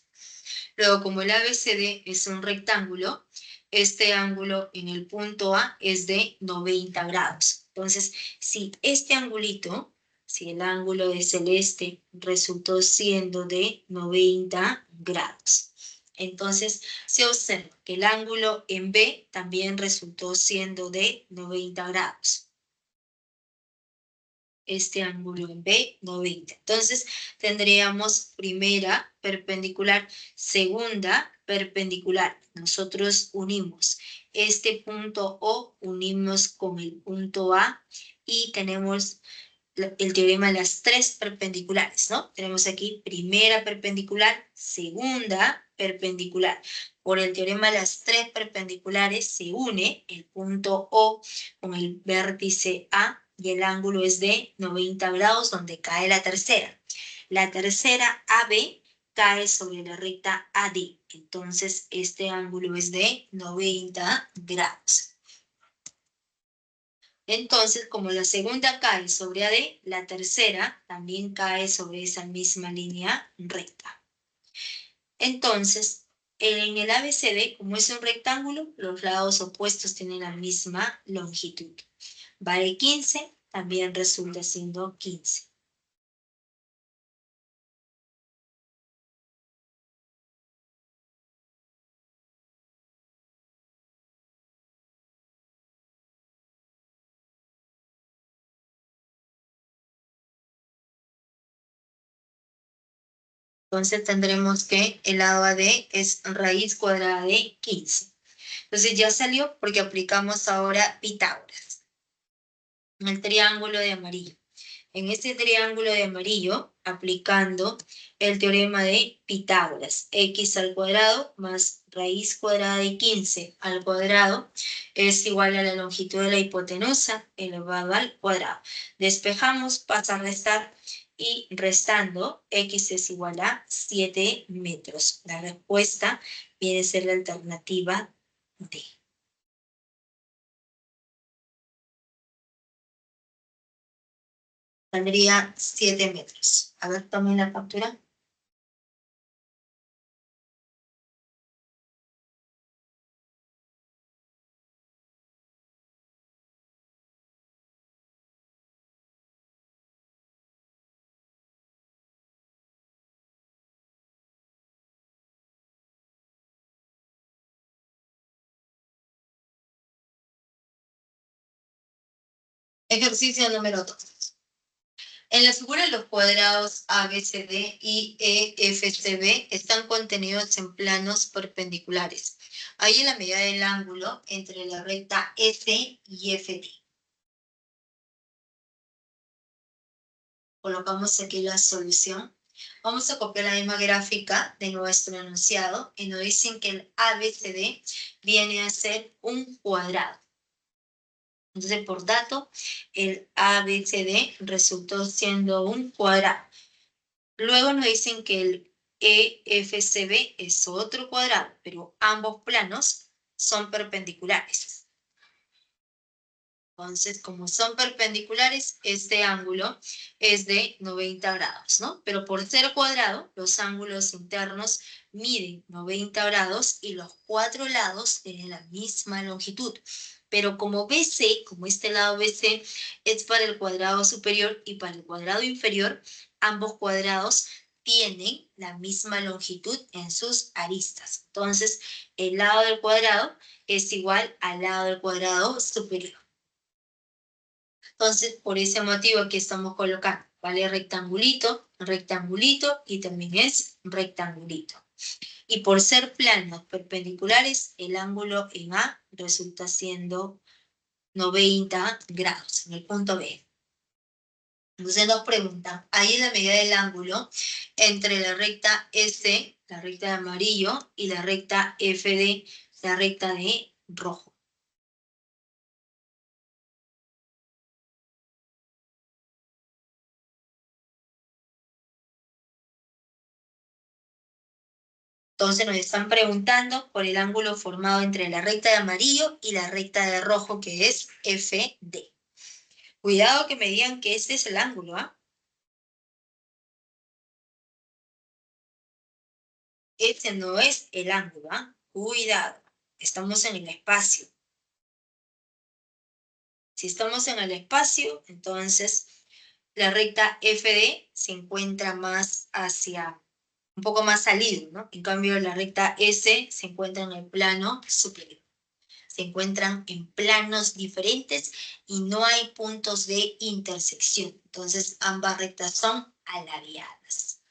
Luego, como el ABCD es un rectángulo, este ángulo en el punto A es de 90 grados. Entonces, si este angulito, si el ángulo de celeste resultó siendo de 90 grados, entonces se observa que el ángulo en B también resultó siendo de 90 grados. Este ángulo en B, 90. Entonces, tendríamos primera perpendicular, segunda perpendicular. Nosotros unimos este punto O, unimos con el punto A y tenemos el teorema de las tres perpendiculares, ¿no? Tenemos aquí primera perpendicular, segunda perpendicular. Por el teorema de las tres perpendiculares se une el punto O con el vértice A y el ángulo es de 90 grados donde cae la tercera. La tercera AB cae sobre la recta AD. Entonces, este ángulo es de 90 grados. Entonces, como la segunda cae sobre AD, la tercera también cae sobre esa misma línea recta. Entonces, en el ABCD, como es un rectángulo, los lados opuestos tienen la misma longitud. Vale 15, también resulta siendo 15. Entonces tendremos que el lado AD es raíz cuadrada de 15. Entonces ya salió porque aplicamos ahora Pitágoras. El triángulo de amarillo. En este triángulo de amarillo, aplicando el teorema de Pitágoras, x al cuadrado más raíz cuadrada de 15 al cuadrado es igual a la longitud de la hipotenusa elevado al cuadrado. Despejamos, pasa a restar y restando, x es igual a 7 metros. La respuesta viene a ser la alternativa D. Saldría 7 metros. A ver, tomen la captura. Ejercicio número 2. En la figura los cuadrados ABCD y EFCB están contenidos en planos perpendiculares. Hay la medida del ángulo entre la recta S y FD. Colocamos aquí la solución. Vamos a copiar la misma gráfica de nuestro enunciado y nos dicen que el ABCD viene a ser un cuadrado. Entonces, por dato, el ABCD resultó siendo un cuadrado. Luego nos dicen que el EFCB es otro cuadrado, pero ambos planos son perpendiculares. Entonces, como son perpendiculares, este ángulo es de 90 grados, ¿no? Pero por ser cuadrado, los ángulos internos miden 90 grados y los cuatro lados tienen la misma longitud. Pero como BC, como este lado BC es para el cuadrado superior y para el cuadrado inferior, ambos cuadrados tienen la misma longitud en sus aristas. Entonces, el lado del cuadrado es igual al lado del cuadrado superior. Entonces, por ese motivo aquí estamos colocando, ¿vale? Rectangulito, rectangulito y también es rectangulito. Y por ser planos perpendiculares, el ángulo en A resulta siendo 90 grados, en el punto B. Entonces nos preguntan, ahí es la medida del ángulo entre la recta S, la recta de amarillo, y la recta FD, la recta de rojo. Entonces nos están preguntando por el ángulo formado entre la recta de amarillo y la recta de rojo, que es FD. Cuidado que me digan que este es el ángulo, ¿ah? Este no es el ángulo, ¿ah? Cuidado, estamos en el espacio. Si estamos en el espacio, entonces la recta FD se encuentra más hacia, un poco más salido, ¿no? En cambio, la recta S se encuentra en el plano superior. Se encuentran en planos diferentes y no hay puntos de intersección. Entonces, ambas rectas son aladeadas.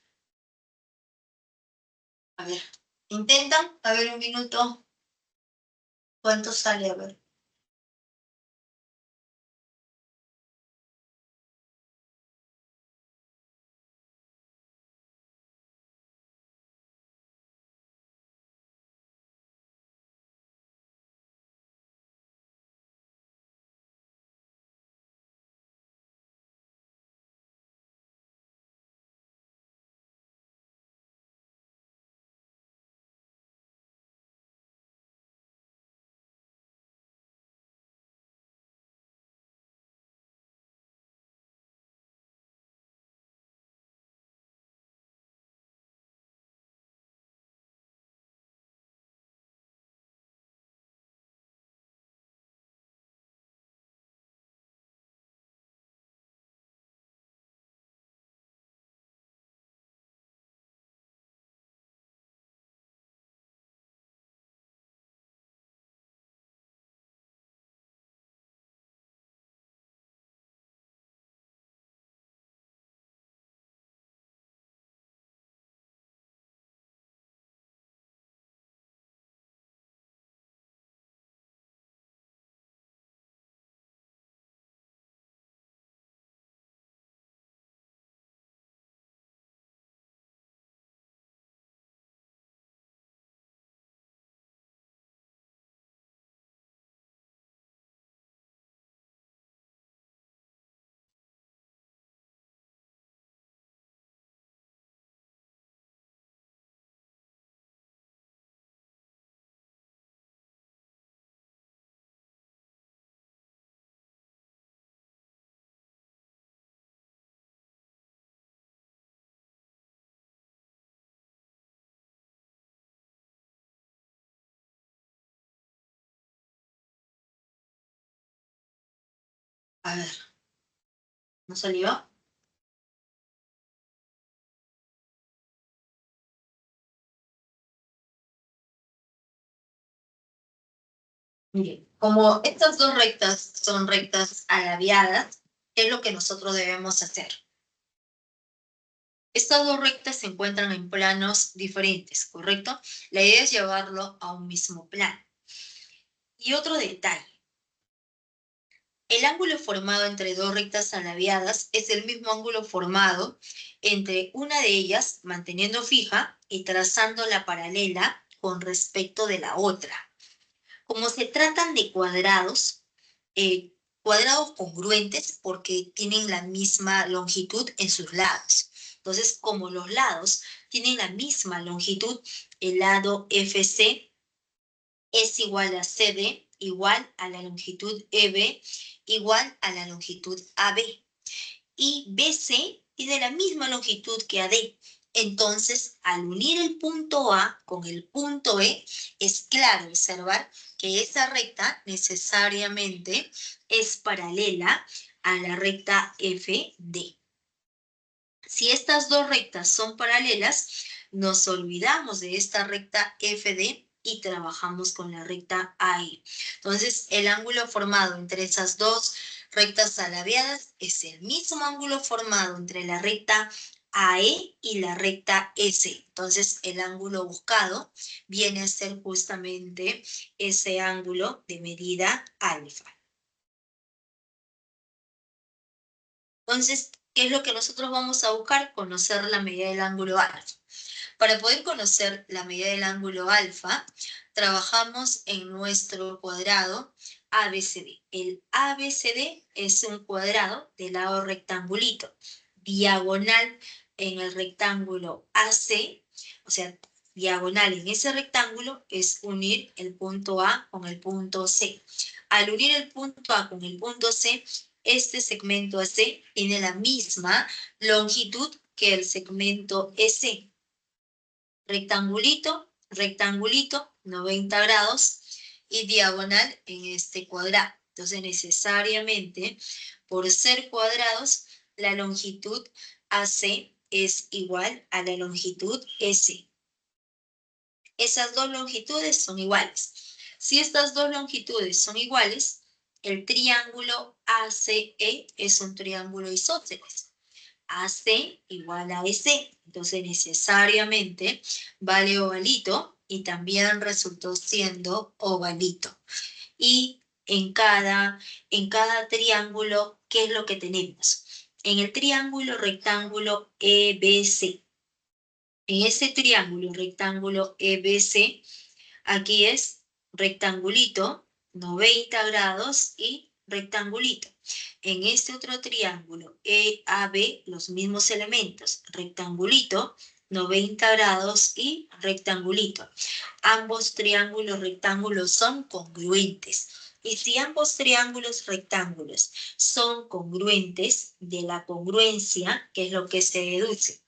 A ver, intentan, a ver un minuto, ¿cuánto sale? A ver. A ver, ¿no salió? Miren, como estas dos rectas son rectas aladeadas, ¿qué es lo que nosotros debemos hacer? Estas dos rectas se encuentran en planos diferentes, ¿correcto? La idea es llevarlo a un mismo plano. Y otro detalle, el ángulo formado entre dos rectas aladeadas es el mismo ángulo formado entre una de ellas, manteniendo fija y trazando la paralela con respecto de la otra. Como se tratan de cuadrados, cuadrados congruentes porque tienen la misma longitud en sus lados. Entonces, como los lados tienen la misma longitud. El lado FC es igual a CD, igual a la longitud EB, igual a la longitud AB. Y BC tiene la misma longitud que AD. Entonces, al unir el punto A con el punto E, es claro observar que esa recta necesariamente es paralela a la recta FD. Si estas dos rectas son paralelas, nos olvidamos de esta recta FD y trabajamos con la recta AE. Entonces, el ángulo formado entre esas dos rectas alabeadas es el mismo ángulo formado entre la recta AE y la recta S. Entonces, el ángulo buscado viene a ser justamente ese ángulo de medida alfa. Entonces, ¿qué es lo que nosotros vamos a buscar? Conocer la medida del ángulo alfa. Para poder conocer la medida del ángulo alfa, trabajamos en nuestro cuadrado ABCD. El ABCD es un cuadrado de lado rectangulito, diagonal en el rectángulo AC, o sea, diagonal en ese rectángulo es unir el punto A con el punto C. Al unir el punto A con el punto C, este segmento AC tiene la misma longitud que el segmento EC. Rectangulito, rectangulito, 90 grados y diagonal en este cuadrado. Entonces, necesariamente, por ser cuadrados, la longitud AC es igual a la longitud S. Esas dos longitudes son iguales. Si estas dos longitudes son iguales, el triángulo ACE es un triángulo isósceles. AC igual a EC. Entonces, necesariamente vale ovalito y también resultó siendo ovalito. Y en cada triángulo, ¿qué es lo que tenemos? En el triángulo rectángulo EBC. En ese triángulo rectángulo EBC, aquí es rectangulito, 90 grados y rectangulito. En este otro triángulo EAB, los mismos elementos, rectangulito, 90 grados y rectangulito. Ambos triángulos rectángulos son congruentes. Y si ambos triángulos rectángulos son congruentes, de la congruencia, ¿qué es lo que se deduce?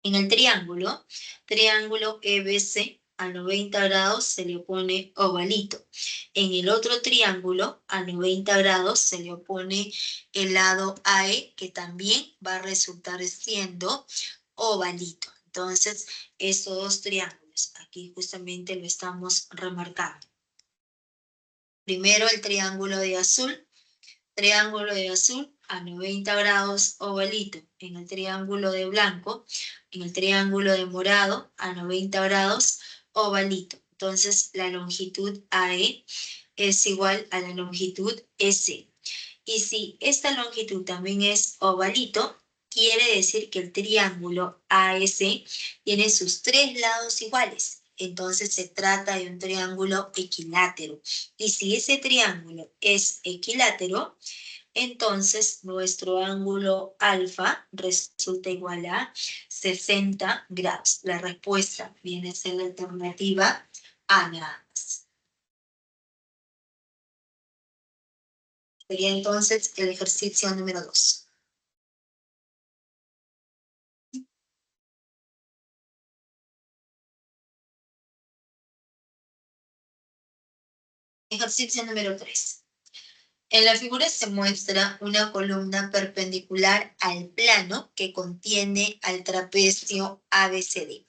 En el triángulo EBC, a 90 grados se le opone ovalito. En el otro triángulo, a 90 grados, se le opone el lado AE, que también va a resultar siendo ovalito. Entonces, esos dos triángulos, aquí justamente lo estamos remarcando. Primero el triángulo de azul a 90 grados ovalito. En el triángulo de blanco, en el triángulo de morado a 90 grados ovalito. Entonces la longitud AE es igual a la longitud S. Y si esta longitud también es ovalito, quiere decir que el triángulo AS tiene sus tres lados iguales. Entonces se trata de un triángulo equilátero. Y si ese triángulo es equilátero, entonces nuestro ángulo alfa resulta igual a 60 grados. La respuesta viene a ser la alternativa A nada más. Sería entonces el ejercicio número 2. Ejercicio número 3. En la figura se muestra una columna perpendicular al plano que contiene al trapecio ABCD.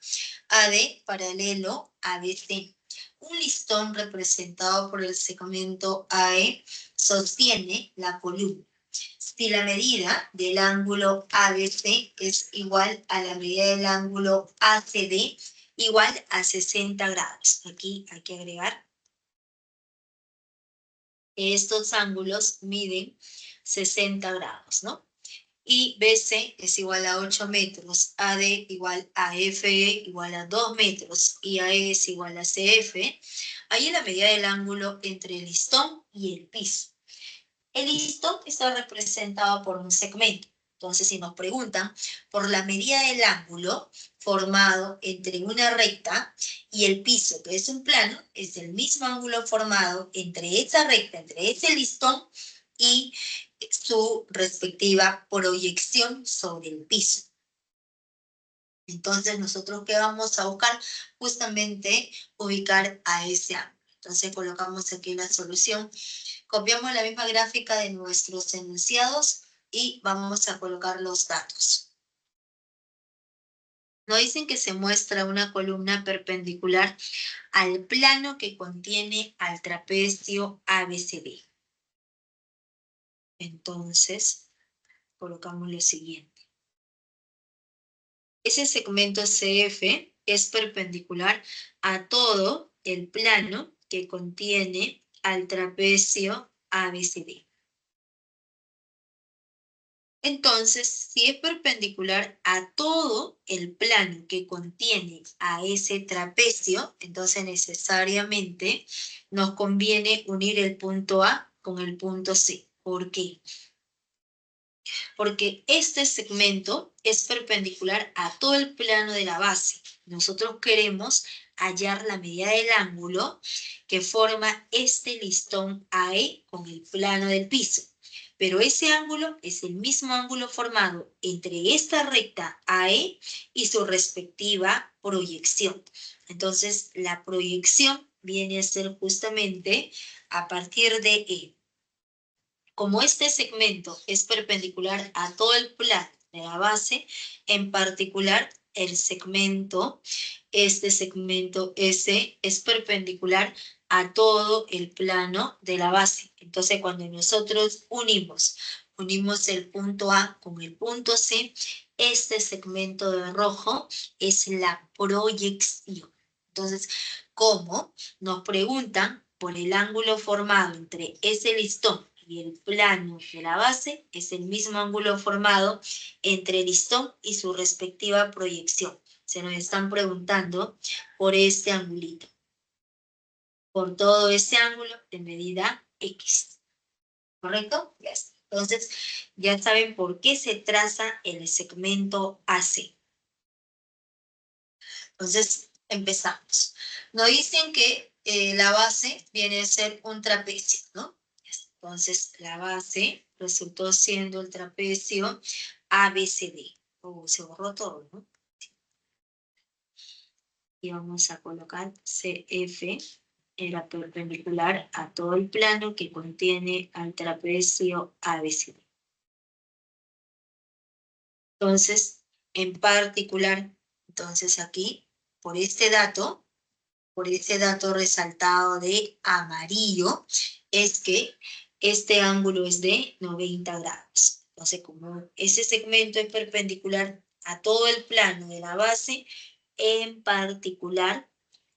AD paralelo ABC. Un listón representado por el segmento AE sostiene la columna. Si la medida del ángulo ABC es igual a la medida del ángulo ACD, igual a 60 grados. Aquí hay que agregar estos ángulos miden 60 grados, ¿no? Y BC es igual a 8 metros, AD igual a FE igual a 2 metros y AE es igual a CF. Ahí es la medida del ángulo entre el listón y el piso. El listón está representado por un segmento. Entonces, si nos preguntan por la medida del ángulo formado entre una recta y el piso, que es un plano, es el mismo ángulo formado entre esa recta, entre ese listón y su respectiva proyección sobre el piso. Entonces, ¿nosotros qué vamos a buscar? Justamente ubicar a ese ángulo. Entonces, colocamos aquí la solución. Copiamos la misma gráfica de nuestros enunciados y vamos a colocar los datos. Nos dicen que se muestra una columna perpendicular al plano que contiene al trapecio ABCD. Entonces, colocamos lo siguiente. Ese segmento CF es perpendicular a todo el plano que contiene al trapecio ABCD. Entonces, si es perpendicular a todo el plano que contiene a ese trapecio, entonces necesariamente nos conviene unir el punto A con el punto C. ¿Por qué? Porque este segmento es perpendicular a todo el plano de la base. Nosotros queremos hallar la medida del ángulo que forma este listón AE con el plano del piso. Pero ese ángulo es el mismo ángulo formado entre esta recta AE y su respectiva proyección. Entonces, la proyección viene a ser justamente a partir de E. Como este segmento es perpendicular a todo el plano de la base, en particular este segmento S es perpendicular a todo el plano de la base. Entonces, cuando nosotros unimos el punto A con el punto C, este segmento de rojo es la proyección. Entonces, ¿cómo? Nos preguntan por el ángulo formado entre ese listón y el plano de la base, es el mismo ángulo formado entre el listón y su respectiva proyección. Se nos están preguntando por este angulito, por todo ese ángulo de medida X. ¿Correcto? Ya está. Entonces, ya saben por qué se traza el segmento AC. Entonces, empezamos. Nos dicen que la base viene a ser un trapecio, ¿no? Entonces, la base resultó siendo el trapecio ABCD. Se borró todo, ¿no? Y vamos a colocar CF, era perpendicular a todo el plano que contiene al trapecio ABCD. Entonces, en particular, entonces aquí, por ese dato resaltado de amarillo, es que este ángulo es de 90 grados. Entonces, como ese segmento es perpendicular a todo el plano de la base, en particular,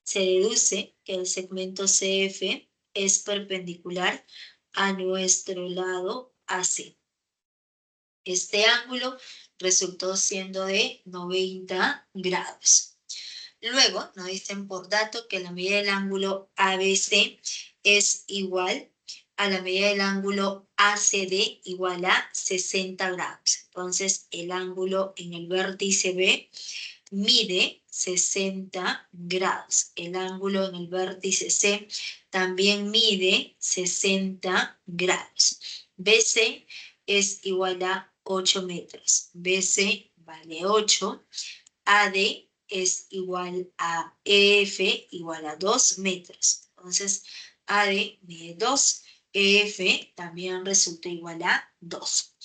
se deduce que el segmento CF es perpendicular a nuestro lado AC. Este ángulo resultó siendo de 90 grados. Luego nos dicen por dato que la medida del ángulo ABC es igual a la medida del ángulo ACD igual a 60 grados. Entonces el ángulo en el vértice B mide 60 grados. El ángulo en el vértice C también mide 60 grados. BC es igual a 8 metros. BC vale 8. AD es igual a EF igual a 2 metros. Entonces, AD mide 2, EF también resulta igual a 2.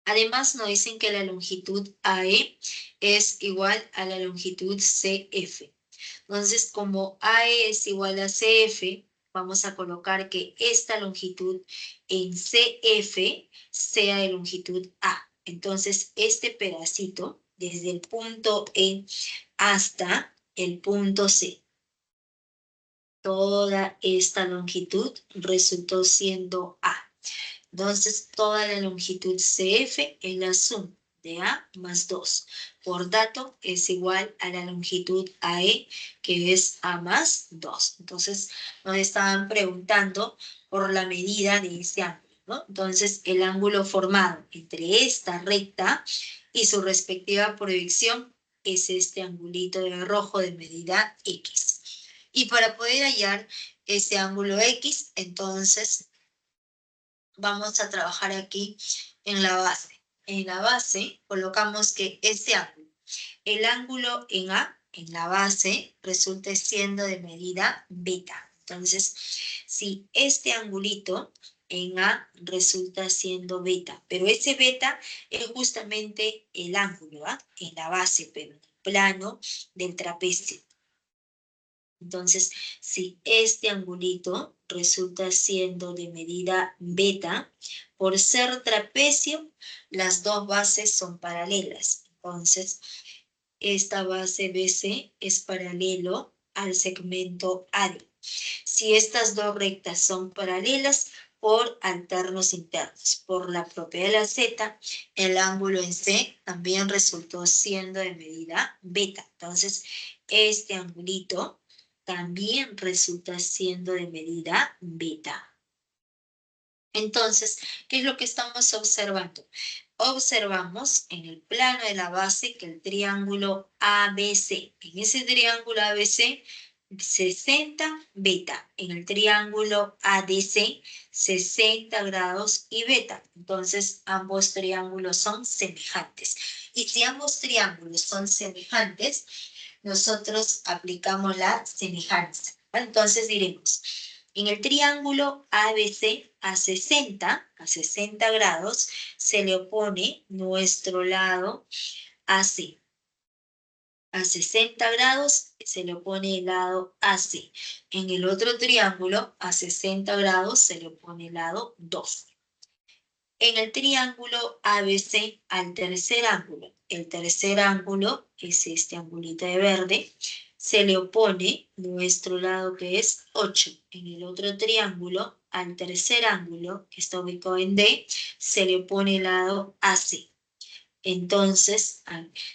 Además, nos dicen que la longitud AE es igual a la longitud CF. Entonces, como AE es igual a CF, vamos a colocar que esta longitud en CF sea de longitud A. Entonces, este pedacito, desde el punto E hasta el punto C, toda esta longitud resultó siendo A. Entonces, toda la longitud CF es la suma de A más 2. Por dato, es igual a la longitud AE, que es A más 2. Entonces, nos estaban preguntando por la medida de ese ángulo. ¿no? Entonces, el ángulo formado entre esta recta y su respectiva proyección es este angulito de rojo de medida X. Y para poder hallar ese ángulo X, entonces vamos a trabajar aquí en la base. En la base colocamos que este ángulo, el ángulo en A, en la base, resulta siendo de medida beta. Entonces, si este angulito en A resulta siendo beta, pero ese beta es justamente el ángulo, ¿ah? En la base, pero en el plano del trapecio. Entonces, si este angulito resulta siendo de medida beta, por ser trapecio, las dos bases son paralelas. Entonces, esta base BC es paralelo al segmento AD. Si estas dos rectas son paralelas por alternos internos, por la propiedad de la Z, el ángulo en C también resultó siendo de medida beta. Entonces, este angulito también resulta siendo de medida beta. Entonces, ¿qué es lo que estamos observando? Observamos en el plano de la base que el triángulo ABC, en ese triángulo ABC, 60 beta, en el triángulo ADC, 60 grados y beta. Entonces, ambos triángulos son semejantes. Y si ambos triángulos son semejantes, nosotros aplicamos la semejanza. Entonces diremos, en el triángulo ABC a 60 grados, se le opone nuestro lado AC. A 60 grados se le opone el lado AC. En el otro triángulo, a 60 grados, se le opone el lado 2. En el triángulo ABC al tercer ángulo, el tercer ángulo es este angulito de verde, se le opone nuestro lado que es 8. En el otro triángulo, al tercer ángulo, que está ubicado en D, se le opone el lado AC. Entonces,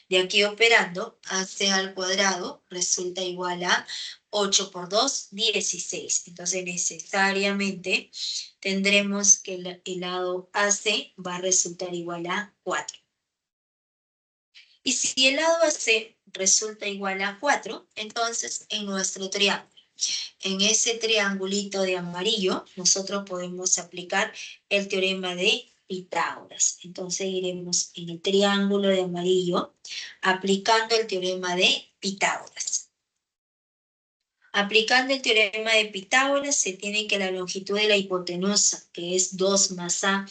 de aquí operando, AC al cuadrado resulta igual a 8 por 2, 16. Entonces, necesariamente tendremos que el lado AC va a resultar igual a 4. Y si el lado AC resulta igual a 4, entonces en nuestro triángulo, en ese triangulito de amarillo, nosotros podemos aplicar el teorema de Pitágoras. Entonces iremos en el triángulo de amarillo aplicando el teorema de Pitágoras. Aplicando el teorema de Pitágoras se tiene que la longitud de la hipotenusa, que es 2 más a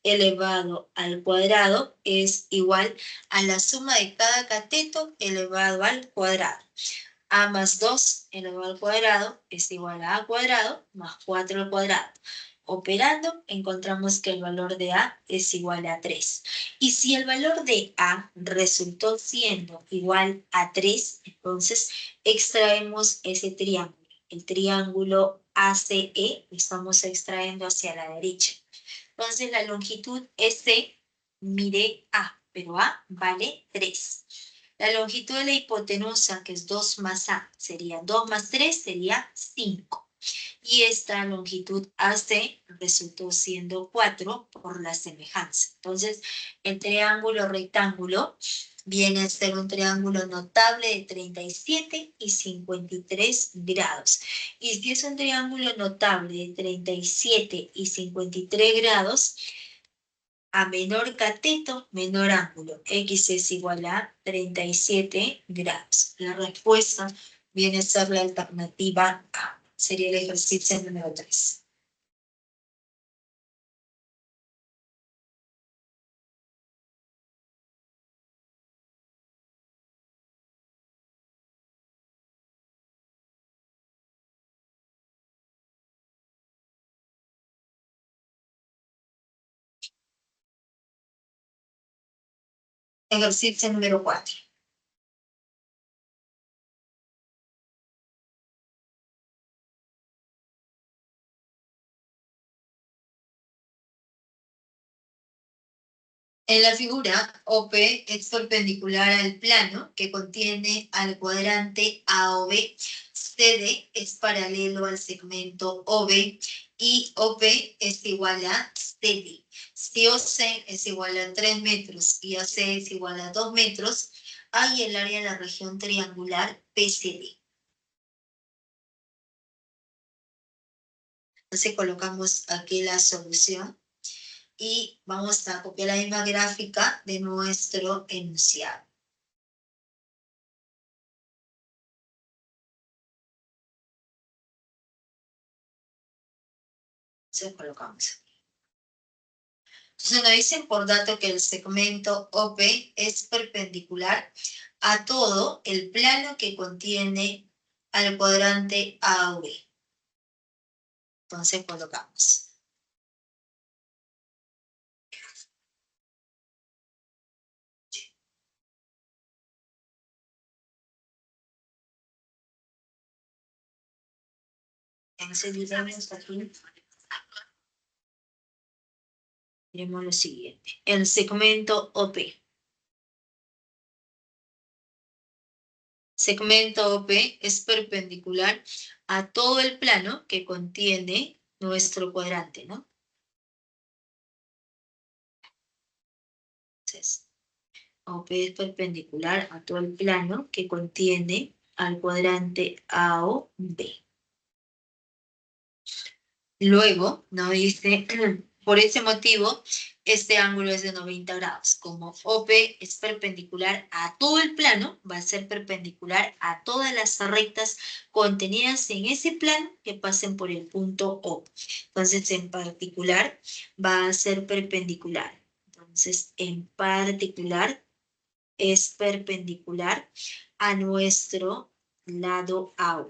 elevado al cuadrado, es igual a la suma de cada cateto elevado al cuadrado. A más 2 elevado al cuadrado es igual a A cuadrado más 4 al cuadrado. Operando, encontramos que el valor de A es igual a 3. Y si el valor de A resultó siendo igual a 3, entonces extraemos ese triángulo. El triángulo ACE lo estamos extrayendo hacia la derecha. Entonces la longitud S mide A, pero A vale 3. La longitud de la hipotenusa, que es 2 más A, sería 2 más 3, sería 5. Y esta longitud AC resultó siendo 4 por la semejanza. Entonces, el triángulo rectángulo viene a ser un triángulo notable de 37 y 53 grados. Y si es un triángulo notable de 37 y 53 grados, a menor cateto, menor ángulo. X es igual a 37 grados. La respuesta viene a ser la alternativa A. Sería el ejercicio número 3. Ejercicio número 4. En la figura, OP es perpendicular al plano que contiene al cuadrante A o B CD es paralelo al segmento OB y OP es igual a CD. Si OC es igual a 3 metros y AC es igual a 2 metros, hay el área de la región triangular PCD. Entonces colocamos aquí la solución y vamos a copiar la misma gráfica de nuestro enunciado. Entonces colocamos aquí. Entonces nos dicen por dato que el segmento OP es perpendicular a todo el plano que contiene al cuadrante AOB. Entonces colocamos. Entonces diremos aquí. Diremos lo siguiente. El segmento OP. Segmento OP es perpendicular a todo el plano que contiene nuestro cuadrante, ¿no? Entonces, OP es perpendicular a todo el plano que contiene al cuadrante AOB. Luego nos dice, por ese motivo, este ángulo es de 90 grados. Como OP es perpendicular a todo el plano, va a ser perpendicular a todas las rectas contenidas en ese plano que pasen por el punto O. Entonces, en particular, va a ser perpendicular. Entonces, en particular, es perpendicular a nuestro lado AO.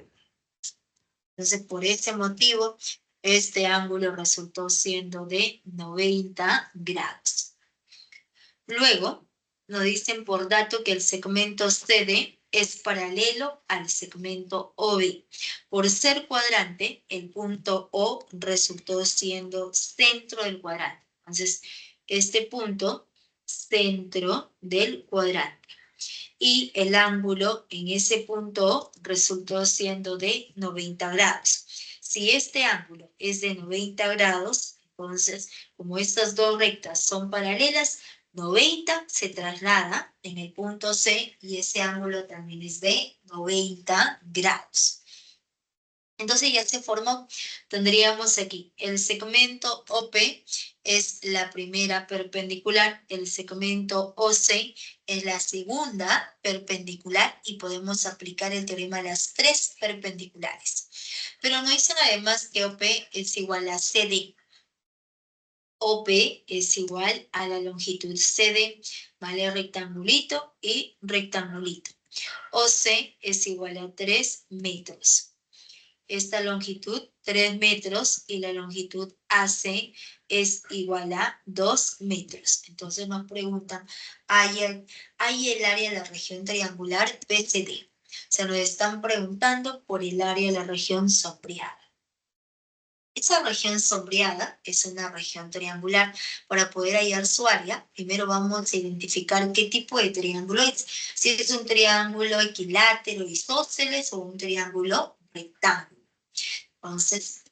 Entonces, por ese motivo, este ángulo resultó siendo de 90 grados. Luego, nos dicen por dato que el segmento CD es paralelo al segmento OB. Por ser cuadrante, el punto O resultó siendo centro del cuadrante. Entonces, este punto, centro del cuadrante. Y el ángulo en ese punto resultó siendo de 90 grados. Si este ángulo es de 90 grados, entonces, como estas dos rectas son paralelas, 90 se traslada en el punto C y ese ángulo también es de 90 grados. Entonces ya se formó, tendríamos aquí el segmento OP es la primera perpendicular, el segmento OC es la segunda perpendicular y podemos aplicar el teorema de las tres perpendiculares. Pero nos dicen además que OP es igual a CD. OP es igual a la longitud CD, ¿vale? Rectangulito y rectangulito. OC es igual a 3 metros. Esta longitud 3 metros y la longitud AC es igual a 2 metros. Entonces nos preguntan, ¿hay el área de la región triangular PCD? Se nos están preguntando por el área de la región sombreada. Esa región sombreada es una región triangular. Para poder hallar su área, primero vamos a identificar qué tipo de triángulo es. Si es un triángulo equilátero isósceles o un triángulo rectángulo. Entonces,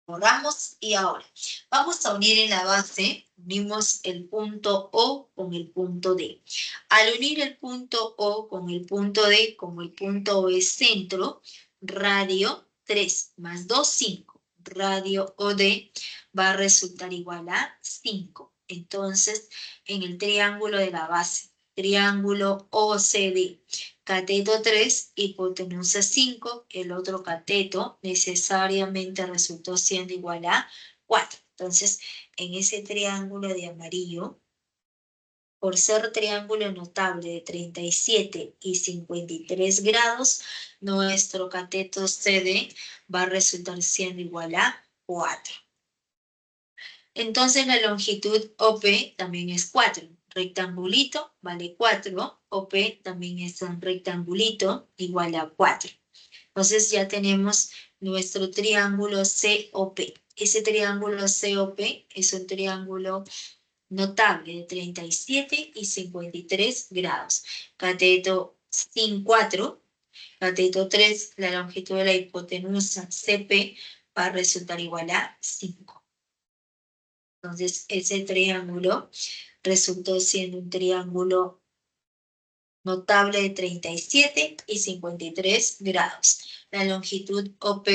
borramos y ahora vamos a unir en la base, unimos el punto O con el punto D. Al unir el punto O con el punto D, como el punto O es centro, radio 3 más 2, 5. Radio OD va a resultar igual a 5. Entonces, en el triángulo de la base, triángulo OCD, cateto 3, hipotenusa 5, el otro cateto necesariamente resultó siendo igual a 4. Entonces, en ese triángulo de amarillo, por ser triángulo notable de 37 y 53 grados, nuestro cateto CD va a resultar siendo igual a 4. Entonces la longitud OP también es 4. Rectangulito vale 4. OP también es un rectangulito igual a 4. Entonces ya tenemos nuestro triángulo COP. Ese triángulo COP es un triángulo notable de 37 y 53 grados. Cateto sin 4 Cateto 3, la longitud de la hipotenusa CP va a resultar igual a 5. Entonces, ese triángulo resultó siendo un triángulo notable de 37 y 53 grados. La longitud OP,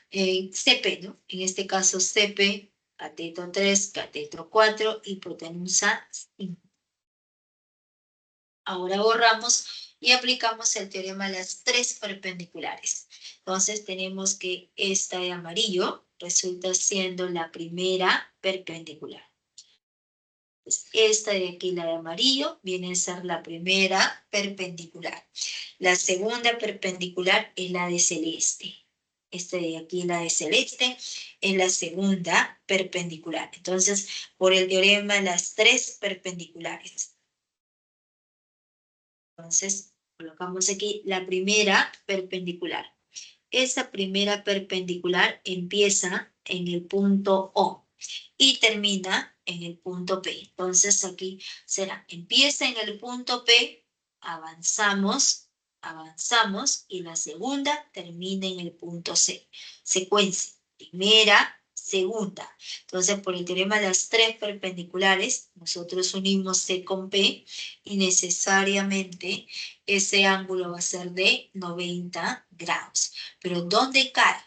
CP, ¿no? En este caso CP, cateto 3, cateto 4, hipotenusa 5. Ahora borramos y aplicamos el teorema de las tres perpendiculares. Entonces tenemos que esta de amarillo resulta siendo la primera perpendicular. Entonces, esta de aquí, la de amarillo, viene a ser la primera perpendicular. La segunda perpendicular es la de celeste. Esta de aquí, la de celeste, es la segunda perpendicular. Entonces, por el teorema de las tres perpendiculares. Entonces, colocamos aquí la primera perpendicular. Esa primera perpendicular empieza en el punto O y termina en el punto P. Entonces, aquí será, empieza en el punto P, avanzamos, avanzamos, y la segunda termina en el punto C. Secuencia, primera, segunda. Entonces, por el teorema de las tres perpendiculares, nosotros unimos C con P y necesariamente ese ángulo va a ser de 90 grados. Pero ¿dónde cae?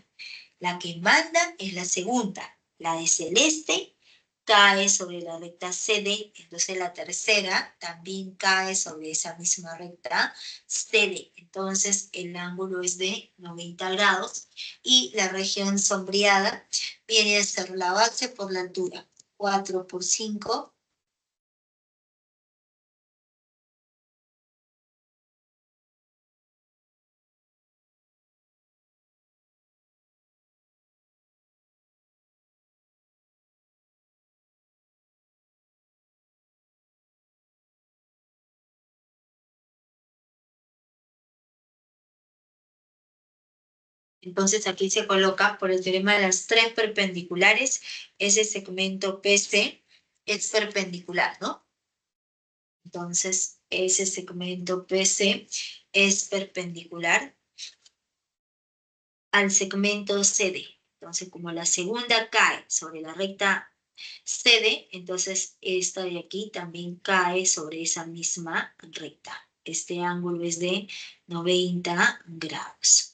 La que manda es la segunda, la de celeste cae sobre la recta CD, entonces la tercera también cae sobre esa misma recta CD. Entonces el ángulo es de 90 grados y la región sombreada viene a ser la base por la altura, 4 por 5. Entonces aquí se coloca por el teorema de las tres perpendiculares, ese segmento PC es perpendicular, ¿no? Entonces ese segmento PC es perpendicular al segmento CD. Entonces como la segunda cae sobre la recta CD, entonces esta de aquí también cae sobre esa misma recta. Este ángulo es de 90 grados.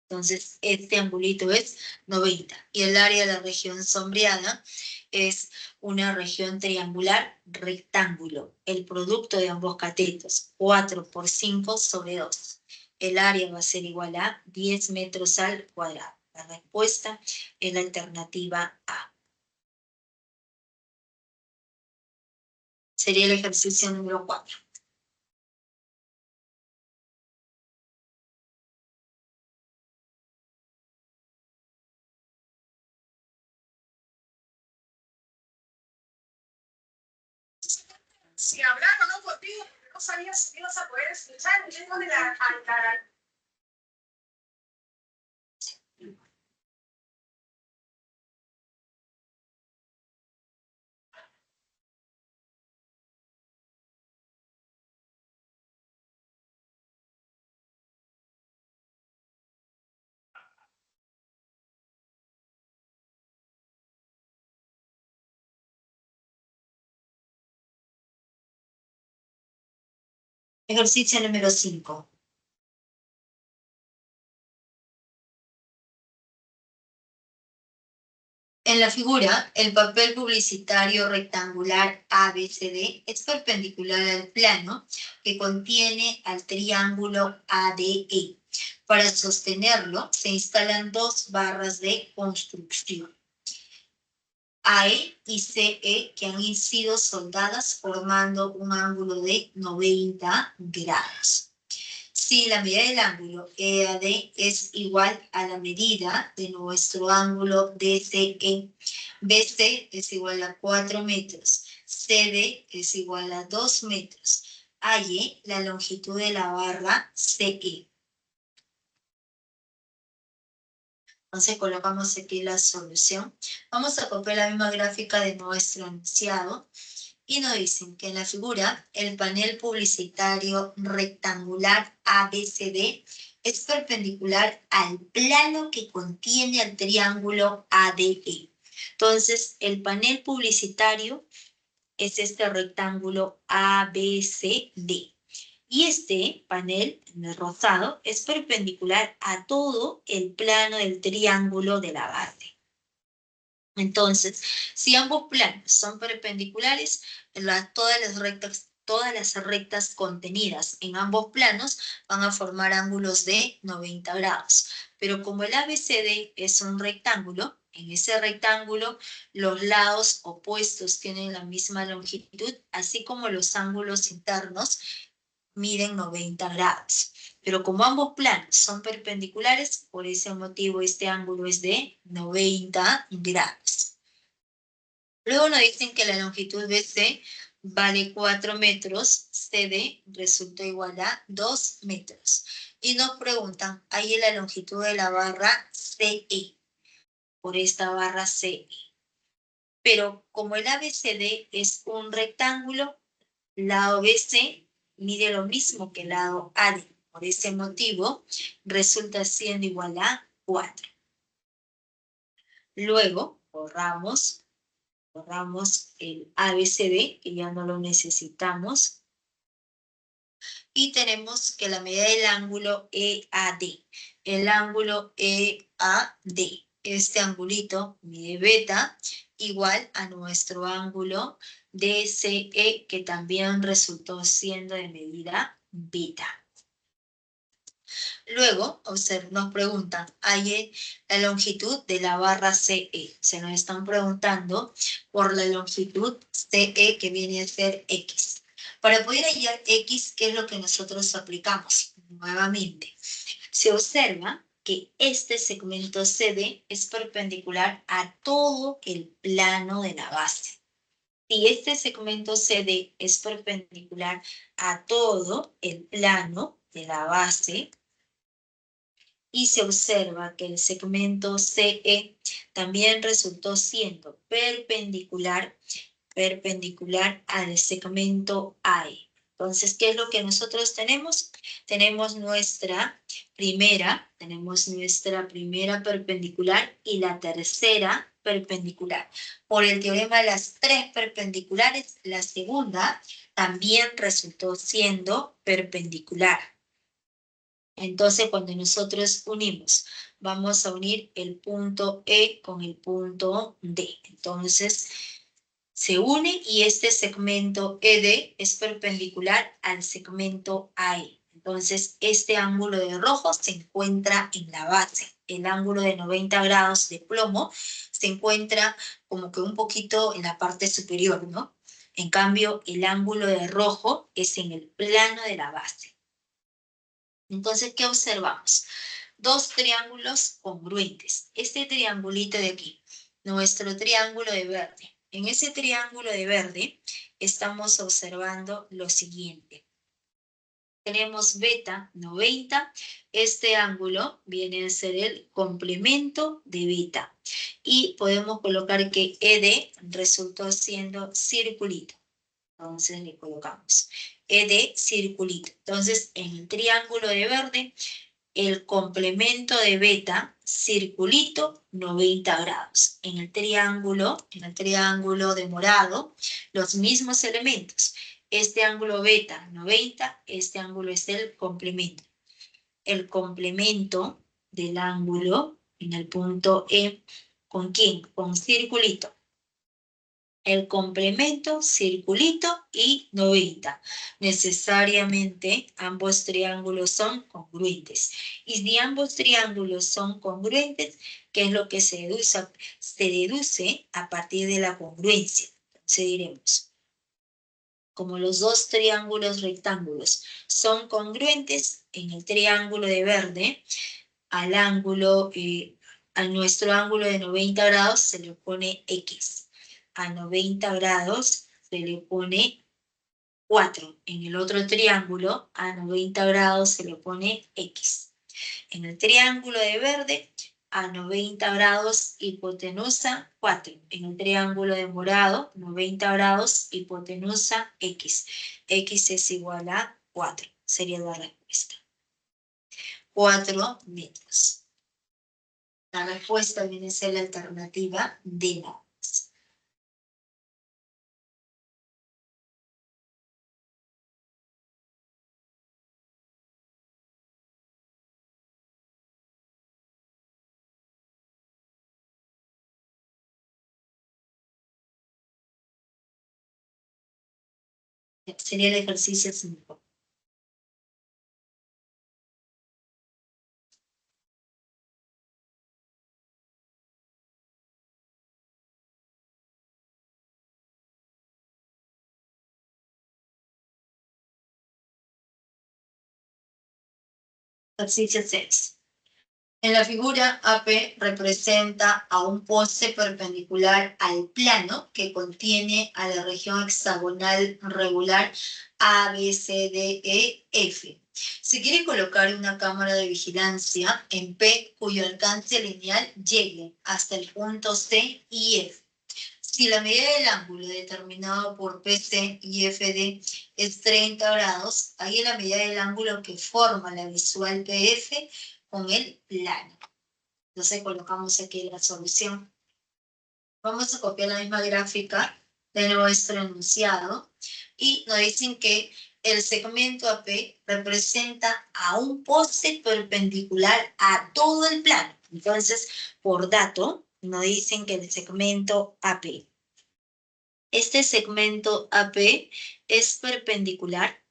Entonces, este angulito es 90. Y el área de la región sombreada es una región triangular rectángulo. El producto de ambos catetos, 4 por 5 sobre 2. El área va a ser igual a 10 metros al cuadrado. La respuesta es la alternativa A. Sería el ejercicio número 4. Si hablaron no contigo, no sabías si ibas a poder escuchar el ritmo de la altar. Ejercicio número 5. En la figura, el papel publicitario rectangular ABCD es perpendicular al plano que contiene al triángulo ADE. Para sostenerlo, se instalan dos barras de construcción, AE y CE, que han sido soldadas formando un ángulo de 90 grados. Si la medida del ángulo EAD es igual a la medida de nuestro ángulo DCE, BC es igual a 4 metros, CD es igual a 2 metros, halle la longitud de la barra CE. Entonces colocamos aquí la solución. Vamos a copiar la misma gráfica de nuestro enunciado Y nos dicen que en la figura el panel publicitario rectangular ABCD es perpendicular al plano que contiene el triángulo ADE. Entonces, el panel publicitario es este rectángulo ABCD. Y este panel, en el rosado, es perpendicular a todo el plano del triángulo de la base. Entonces, si ambos planos son perpendiculares, todas las rectas contenidas en ambos planos van a formar ángulos de 90 grados. Pero como el ABCD es un rectángulo, en ese rectángulo los lados opuestos tienen la misma longitud, así como los ángulos internos miden 90 grados. Pero como ambos planos son perpendiculares, por ese motivo este ángulo es de 90 grados. Luego nos dicen que la longitud BC vale 4 metros, CD resulta igual a 2 metros. Y nos preguntan, ahí la longitud de la barra CE, por esta barra CE. Pero como el ABCD es un rectángulo, lado BC mide lo mismo que el lado AD. Por ese motivo, resulta siendo igual a 4. Luego, borramos el ABCD, que ya no lo necesitamos, y tenemos que la medida del ángulo EAD. El ángulo EAD, este angulito mide beta, igual a nuestro ángulo DCE, que también resultó siendo de medida beta. Luego, nos preguntan, hay la longitud de la barra CE. Se nos están preguntando por la longitud CE, que viene a ser X. Para poder hallar X, ¿qué es lo que nosotros aplicamos? Nuevamente, se observa que este segmento CD es perpendicular a todo el plano de la base. Si este segmento CD es perpendicular a todo el plano de la base, y se observa que el segmento CE también resultó siendo perpendicular al segmento AE. Entonces, ¿qué es lo que nosotros tenemos? Tenemos nuestra primera perpendicular y la tercera perpendicular. Por el teorema de las tres perpendiculares, la segunda también resultó siendo perpendicular. Entonces, cuando nosotros unimos, vamos a unir el punto E con el punto D. Entonces, se une y este segmento ED es perpendicular al segmento AE. Entonces, este ángulo de rojo se encuentra en la base. El ángulo de 90 grados de plomo se encuentra como que un poquito en la parte superior, ¿no? En cambio, el ángulo de rojo es en el plano de la base. Entonces, ¿qué observamos? Dos triángulos congruentes. Este triangulito de aquí, nuestro triángulo de verde. En ese triángulo de verde estamos observando lo siguiente. Tenemos beta 90. Este ángulo viene a ser el complemento de beta. Y podemos colocar que ED resultó siendo circulito. Entonces le colocamos ED circulito. Entonces, en el triángulo de verde, el complemento de beta, circulito, 90 grados. En el triángulo de morado, los mismos elementos. Este ángulo beta, 90, este ángulo es el complemento. El complemento del ángulo en el punto E, ¿con quién? Con circulito. El complemento, circulito y 90. Necesariamente ambos triángulos son congruentes. Y si ambos triángulos son congruentes, ¿qué es lo que se deduce? Se deduce a partir de la congruencia. Entonces diremos, como los dos triángulos rectángulos son congruentes, en el triángulo de verde, a nuestro ángulo de 90 grados se le pone X. A 90 grados se le pone 4. En el otro triángulo, a 90 grados se le pone X. En el triángulo de verde, a 90 grados hipotenusa 4. En el triángulo de morado, 90 grados hipotenusa X. X es igual a 4. Sería la respuesta. 4 metros. La respuesta viene a ser la alternativa D. Sería el ejercicio 5. Ejercicio 6. En la figura AP representa a un poste perpendicular al plano que contiene a la región hexagonal regular A, B, C, D, E, F. Se quiere colocar una cámara de vigilancia en P cuyo alcance lineal llegue hasta el punto C y F. Si la medida del ángulo determinado por PC y FD es 30 grados, ahí la medida del ángulo que forma la visual PF con el plano. Entonces colocamos aquí la solución. Vamos a copiar la misma gráfica de nuestro enunciado y nos dicen que el segmento AP representa a un poste perpendicular a todo el plano. Entonces, por dato, nos dicen que el segmento AP. Este segmento AP es perpendicular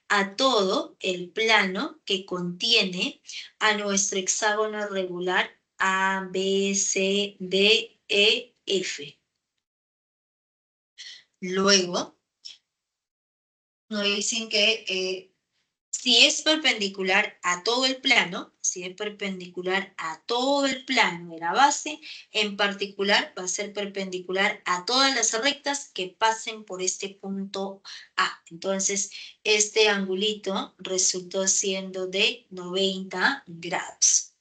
a todo el plano que contiene a nuestro hexágono regular A, B, C, D, E, F. Luego, nos dicen que si es perpendicular a todo el plano, si es perpendicular a todo el plano de la base, en particular va a ser perpendicular a todas las rectas que pasen por este punto A. Entonces, este angulito resultó siendo de 90 grados.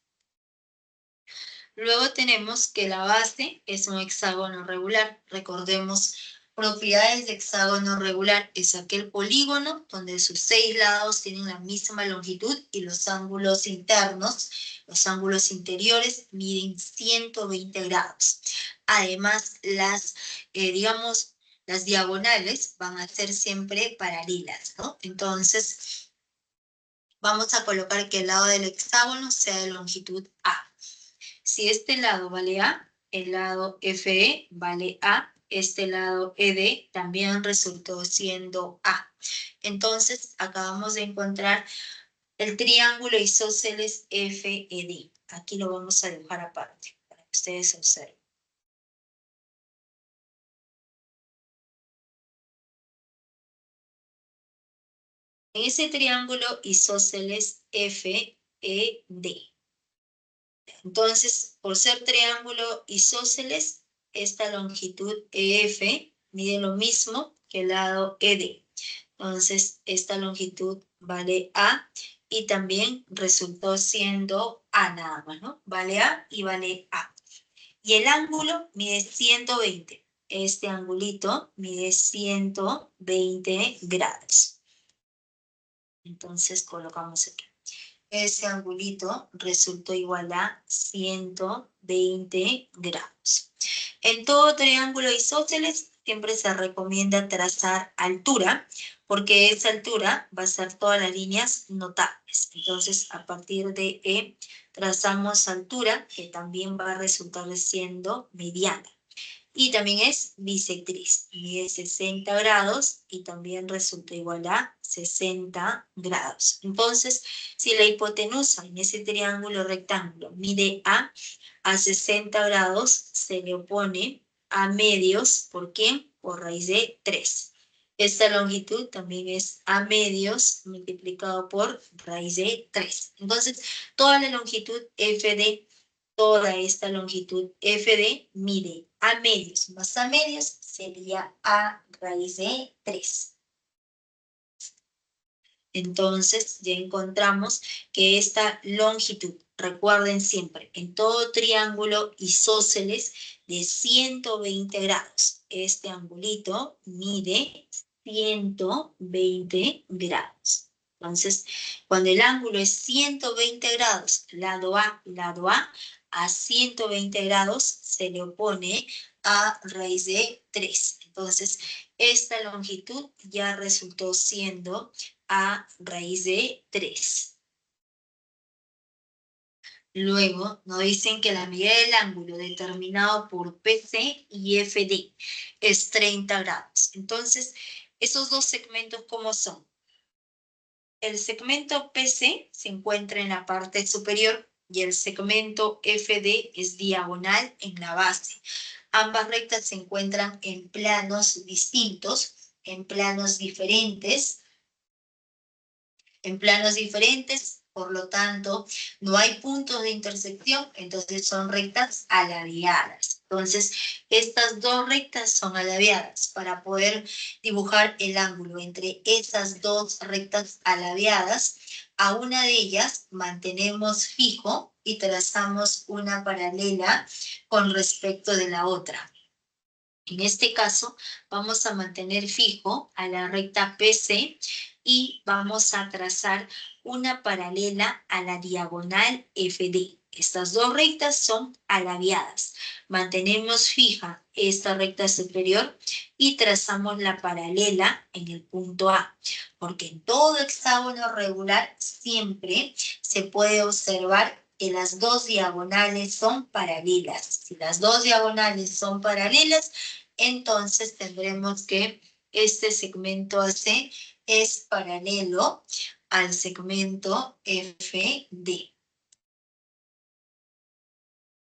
Luego tenemos que la base es un hexágono regular. Recordemos, propiedades de hexágono regular es aquel polígono donde sus 6 lados tienen la misma longitud y los ángulos internos, los ángulos interiores, miden 120 grados. Además, las diagonales van a ser siempre paralelas, ¿no? Entonces, vamos a colocar que el lado del hexágono sea de longitud A. Si este lado vale A, el lado FE vale A, este lado ED también resultó siendo A. Entonces, acabamos de encontrar el triángulo isósceles FED. Aquí lo vamos a dejar aparte, para que ustedes observen. En ese triángulo isósceles FED, entonces, por ser triángulo isósceles, esta longitud EF mide lo mismo que el lado ED. Entonces, esta longitud vale A y también resultó siendo A nada más, ¿no? Vale A y vale A. Y el ángulo mide 120. Este angulito mide 120 grados. Entonces, colocamos aquí. Ese angulito resultó igual a 120 grados. En todo triángulo isósceles siempre se recomienda trazar altura, porque esa altura va a ser todas las líneas notables. Entonces, a partir de E, trazamos altura, que también va a resultar siendo mediana. Y también es bisectriz, mide 60 grados y también resulta igual a 60 grados. Entonces, si la hipotenusa en ese triángulo rectángulo mide A 60 grados, se le opone a medios, ¿por qué? Por raíz de 3. Esta longitud también es A medios multiplicado por raíz de 3. Entonces, toda la longitud FD, toda esta longitud FD mide A medios más A medios sería A raíz de 3. Entonces, ya encontramos que esta longitud Recuerden siempre, en todo triángulo isósceles de 120 grados. Este angulito mide 120 grados. Entonces, cuando el ángulo es 120 grados, lado a 120 grados se le opone a raíz de 3. Entonces, esta longitud ya resultó siendo a raíz de 3. Luego nos dicen que la medida del ángulo determinado por PC y FD es 30 grados. Entonces, esos dos segmentos, ¿cómo son? El segmento PC se encuentra en la parte superior y el segmento FD es diagonal en la base. Ambas rectas se encuentran en planos distintos, en planos diferentes, por lo tanto, no hay puntos de intersección, entonces son rectas aladeadas. Entonces, estas dos rectas son aladeadas. Para poder dibujar el ángulo entre esas dos rectas aladeadas, a una de ellas mantenemos fijo y trazamos una paralela con respecto de la otra. En este caso, vamos a mantener fijo a la recta PC y vamos a trazar una paralela a la diagonal FD. Estas dos rectas son aladeadas. Mantenemos fija esta recta superior y trazamos la paralela en el punto A, porque en todo hexágono regular siempre se puede observar que las dos diagonales son paralelas. Si las dos diagonales son paralelas, entonces tendremos que este segmento AC es paralelo al segmento FD.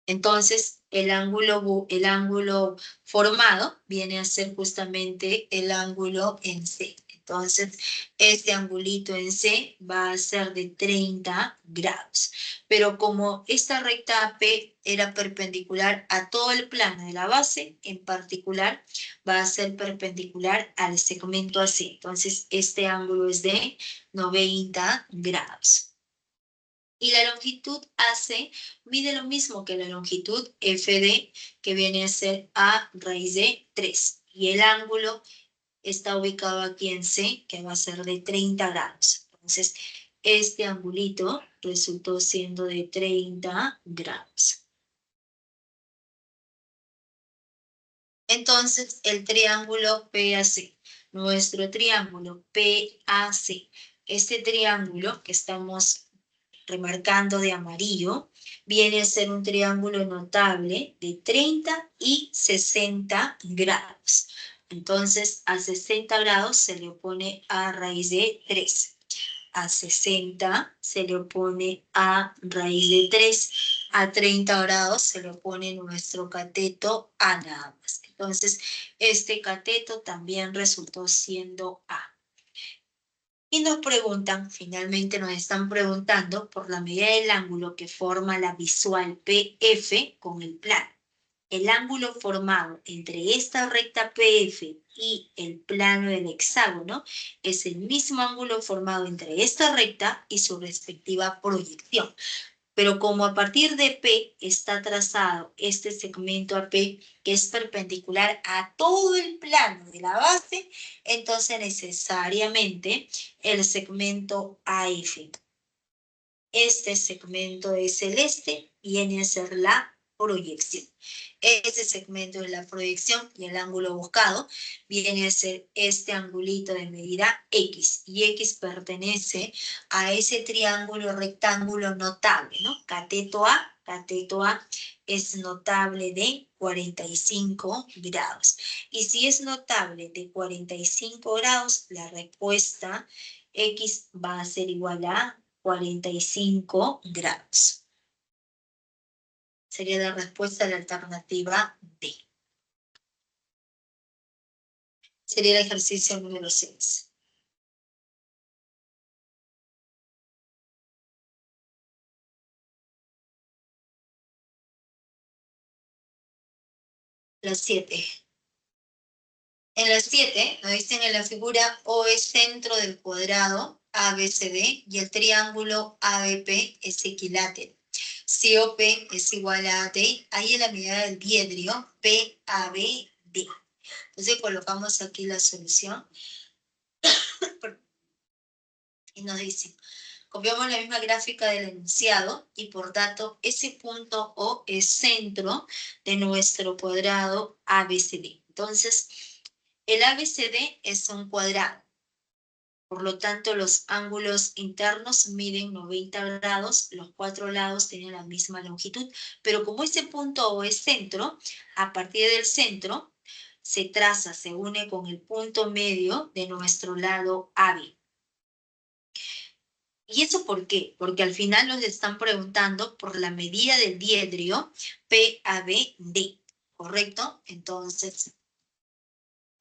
Entonces, el ángulo formado viene a ser justamente el ángulo en C. Entonces, este angulito en C va a ser de 30 grados. Pero como esta recta AP era perpendicular a todo el plano de la base, en particular va a ser perpendicular al segmento AC. Entonces, este ángulo es de 90 grados. Y la longitud AC mide lo mismo que la longitud FD, que viene a ser A raíz de 3. Y el ángulo está ubicado aquí en C, que va a ser de 30 grados. Entonces, este angulito resultó siendo de 30 grados. Entonces, el triángulo PAC, nuestro triángulo PAC, este triángulo que estamos remarcando de amarillo, viene a ser un triángulo notable de 30 y 60 grados. Entonces, a 60 grados se le opone A raíz de 3. A 60 se le opone A raíz de 3. A 30 grados se le opone nuestro cateto A nada más. Entonces, este cateto también resultó siendo A. Y nos preguntan, finalmente nos están preguntando por la medida del ángulo que forma la visual PF con el plano. El ángulo formado entre esta recta PF y el plano del hexágono es el mismo ángulo formado entre esta recta y su respectiva proyección. Pero como a partir de P está trazado este segmento AP que es perpendicular a todo el plano de la base, entonces necesariamente el segmento AF. Este segmento de celeste viene a ser la proyección. Este segmento de la proyección y el ángulo buscado viene a ser este angulito de medida X. Y X pertenece a ese triángulo rectángulo notable, ¿no? Cateto A es notable de 45 grados. Y si es notable de 45 grados, la respuesta X va a ser igual a 45 grados. Sería la respuesta de la alternativa D. Sería el ejercicio número 6. La 7. En la 7 nos dicen en la figura O es centro del cuadrado ABCD y el triángulo ABP es equilátero. Si OP es igual a AD, ahí en la medida del diedrio, PABD. Entonces colocamos aquí la solución y nos dice, copiamos la misma gráfica del enunciado y por tanto ese punto O es centro de nuestro cuadrado ABCD. Entonces, el ABCD es un cuadrado. Por lo tanto, los ángulos internos miden 90 grados, los cuatro lados tienen la misma longitud, pero como ese punto O es centro, a partir del centro se traza, se une con el punto medio de nuestro lado AB. ¿Y eso por qué? Porque al final nos están preguntando por la medida del diedrio PABD, ¿correcto? Entonces,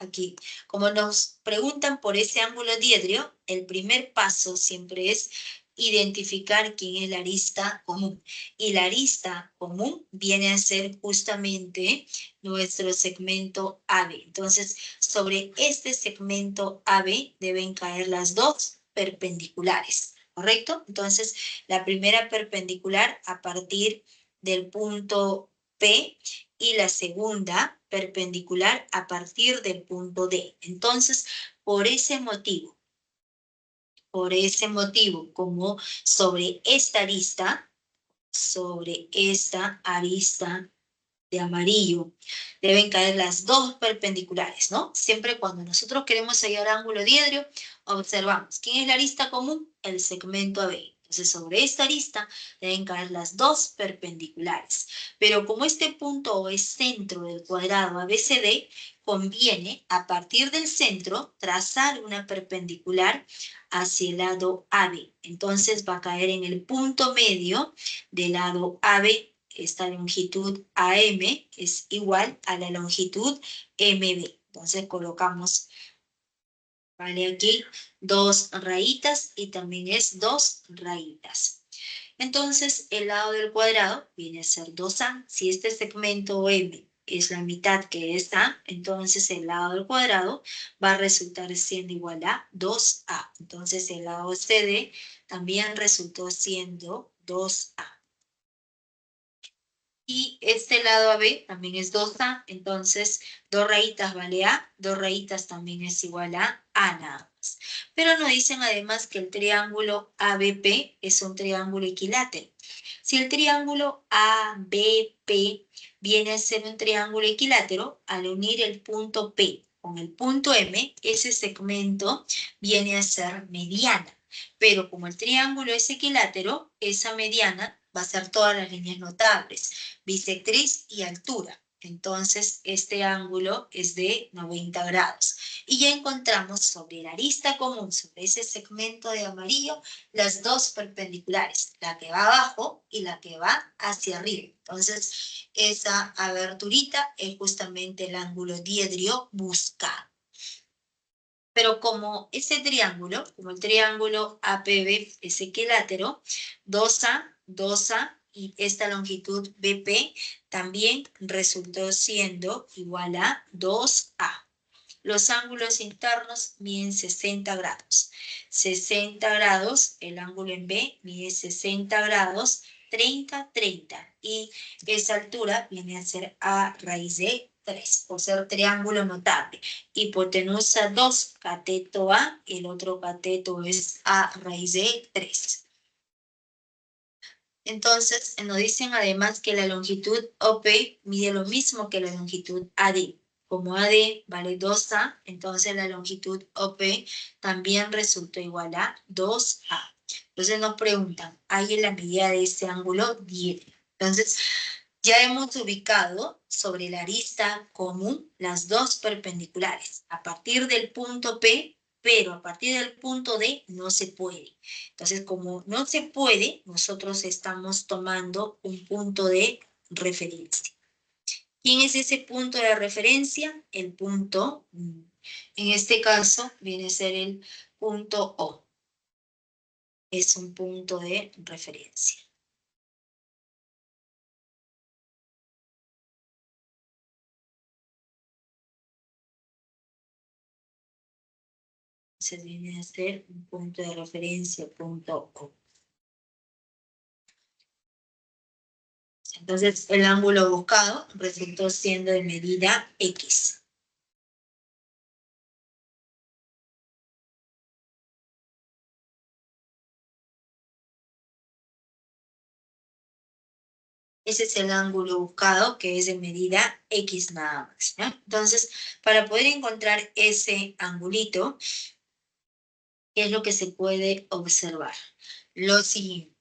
aquí, como nos preguntan por ese ángulo diedrio, el primer paso siempre es identificar quién es la arista común. Y la arista común viene a ser justamente nuestro segmento AB. Entonces, sobre este segmento AB deben caer las dos perpendiculares, ¿correcto? Entonces, la primera perpendicular a partir del punto P y la segunda perpendicular a partir del punto D. Entonces, por ese motivo, como sobre esta arista de amarillo, deben caer las dos perpendiculares, ¿no? Siempre cuando nosotros queremos hallar ángulo diedrio, observamos, ¿quién es la arista común? El segmento AB. Entonces, sobre esta arista deben caer las dos perpendiculares. Pero como este punto es centro del cuadrado ABCD, conviene, a partir del centro, trazar una perpendicular hacia el lado AB. Entonces, va a caer en el punto medio del lado AB. Esta longitud AM es igual a la longitud MB. Entonces colocamos, vale, aquí dos rayitas y también es dos rayitas. Entonces el lado del cuadrado viene a ser 2A. Si este segmento M es la mitad que es A, entonces el lado del cuadrado va a resultar siendo igual a 2A. Entonces el lado CD también resultó siendo 2A. Y este lado AB también es 2A, entonces 2 rayitas vale A, 2 rayitas también es igual a nada más. Pero nos dicen además que el triángulo ABP es un triángulo equilátero. Si el triángulo ABP viene a ser un triángulo equilátero, al unir el punto P con el punto M, ese segmento viene a ser mediana. Pero como el triángulo es equilátero, esa mediana va a ser todas las líneas notables, bisectriz y altura. Entonces, este ángulo es de 90 grados. Y ya encontramos sobre la arista común, sobre ese segmento de amarillo, las dos perpendiculares, la que va abajo y la que va hacia arriba. Entonces, esa aberturita es justamente el ángulo diedrio buscado. Pero como ese triángulo, como el triángulo APB es equilátero, 2A, 2A y esta longitud BP también resultó siendo igual a 2A. Los ángulos internos miden 60 grados. 60 grados, el ángulo en B mide 60 grados, 30, 30. Y esa altura viene a ser A raíz de 3, por ser triángulo notable. Hipotenusa 2, cateto A, el otro cateto es A raíz de 3. Entonces, nos dicen además que la longitud OP mide lo mismo que la longitud AD. Como AD vale 2A, entonces la longitud OP también resultó igual a 2A. Entonces nos preguntan, ¿hay en la medida de este ángulo 10? Entonces, ya hemos ubicado sobre la arista común las dos perpendiculares. A partir del punto P, pero a partir del punto D no se puede. Entonces, como no se puede, nosotros estamos tomando un punto de referencia. ¿Quién es ese punto de referencia? El punto, en este caso, viene a ser el punto O. Es un punto de referencia. Entonces viene a ser un punto de referencia, punto O. Entonces, el ángulo buscado resultó siendo de medida X. Ese es el ángulo buscado, que es de medida X nada más, ¿no? Entonces, para poder encontrar ese angulito, ¿qué es lo que se puede observar? Lo siguiente.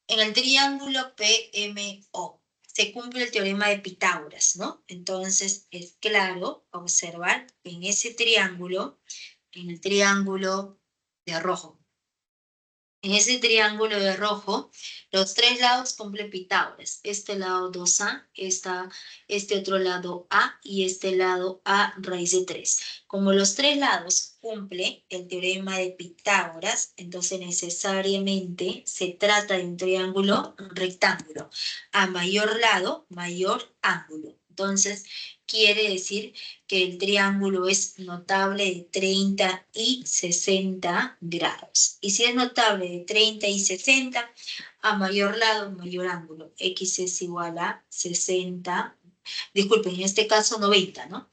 En el triángulo PMO se cumple el teorema de Pitágoras, ¿no? Entonces, es claro observar que en ese triángulo, en el triángulo de rojo, en ese triángulo de rojo, los tres lados cumplen Pitágoras. Este lado 2a, este otro lado a y este lado a raíz de 3. Como los tres lados cumplen el teorema de Pitágoras, entonces necesariamente se trata de un triángulo rectángulo. A mayor lado, mayor ángulo. Entonces, quiere decir que el triángulo es notable de 30 y 60 grados. Y si es notable de 30 y 60, a mayor lado, mayor ángulo. X es igual a 60, disculpen, en este caso 90, ¿no?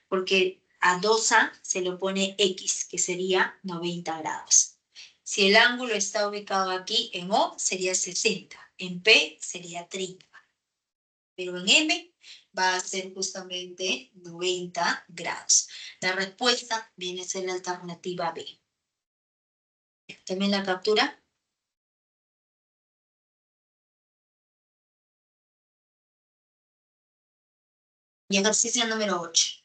Porque a 2A se le pone X, que sería 90 grados. Si el ángulo está ubicado aquí en O, sería 60. En P sería 30. Pero en M va a ser justamente 90 grados. La respuesta viene a ser la alternativa B. También la captura. Y ejercicio número 8.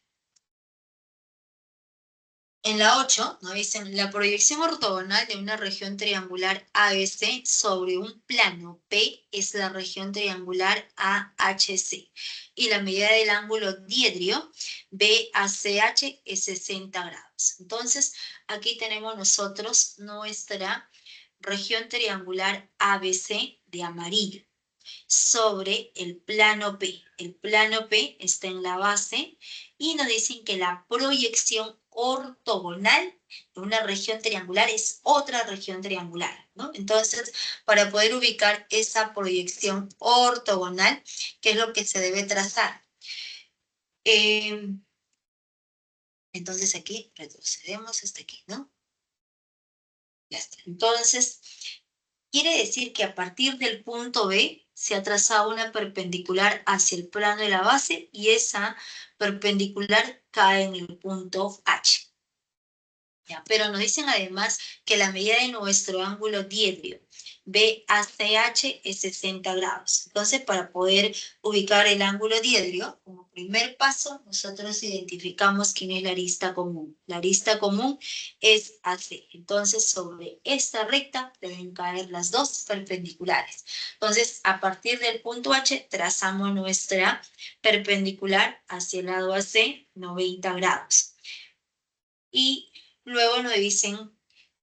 En la 8 nos dicen la proyección ortogonal de una región triangular ABC sobre un plano P es la región triangular AHC y la medida del ángulo diedrio BACH es 60 grados. Entonces, aquí tenemos nosotros nuestra región triangular ABC de amarillo sobre el plano P. El plano P está en la base y nos dicen que la proyección ortogonal de una región triangular es otra región triangular, ¿no? Entonces, para poder ubicar esa proyección ortogonal, ¿qué es lo que se debe trazar? Entonces aquí retrocedemos hasta aquí, ¿no? Ya está. Entonces, quiere decir que a partir del punto B se ha trazado una perpendicular hacia el plano de la base y esa perpendicular cae en el punto H. ¿Ya? Pero nos dicen además que la medida de nuestro ángulo diedrio BACH es 60 grados. Entonces, para poder ubicar el ángulo diedrio, como primer paso, nosotros identificamos quién es la arista común. La arista común es AC. Entonces, sobre esta recta deben caer las dos perpendiculares. Entonces, a partir del punto H, trazamos nuestra perpendicular hacia el lado AC, 90 grados. Y luego nos dicen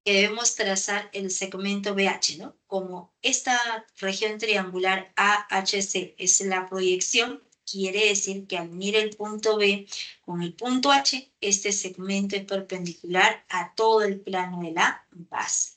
que debemos trazar el segmento BH, ¿no? Como esta región triangular AHC es la proyección, quiere decir que al unir el punto B con el punto H, este segmento es perpendicular a todo el plano de la base.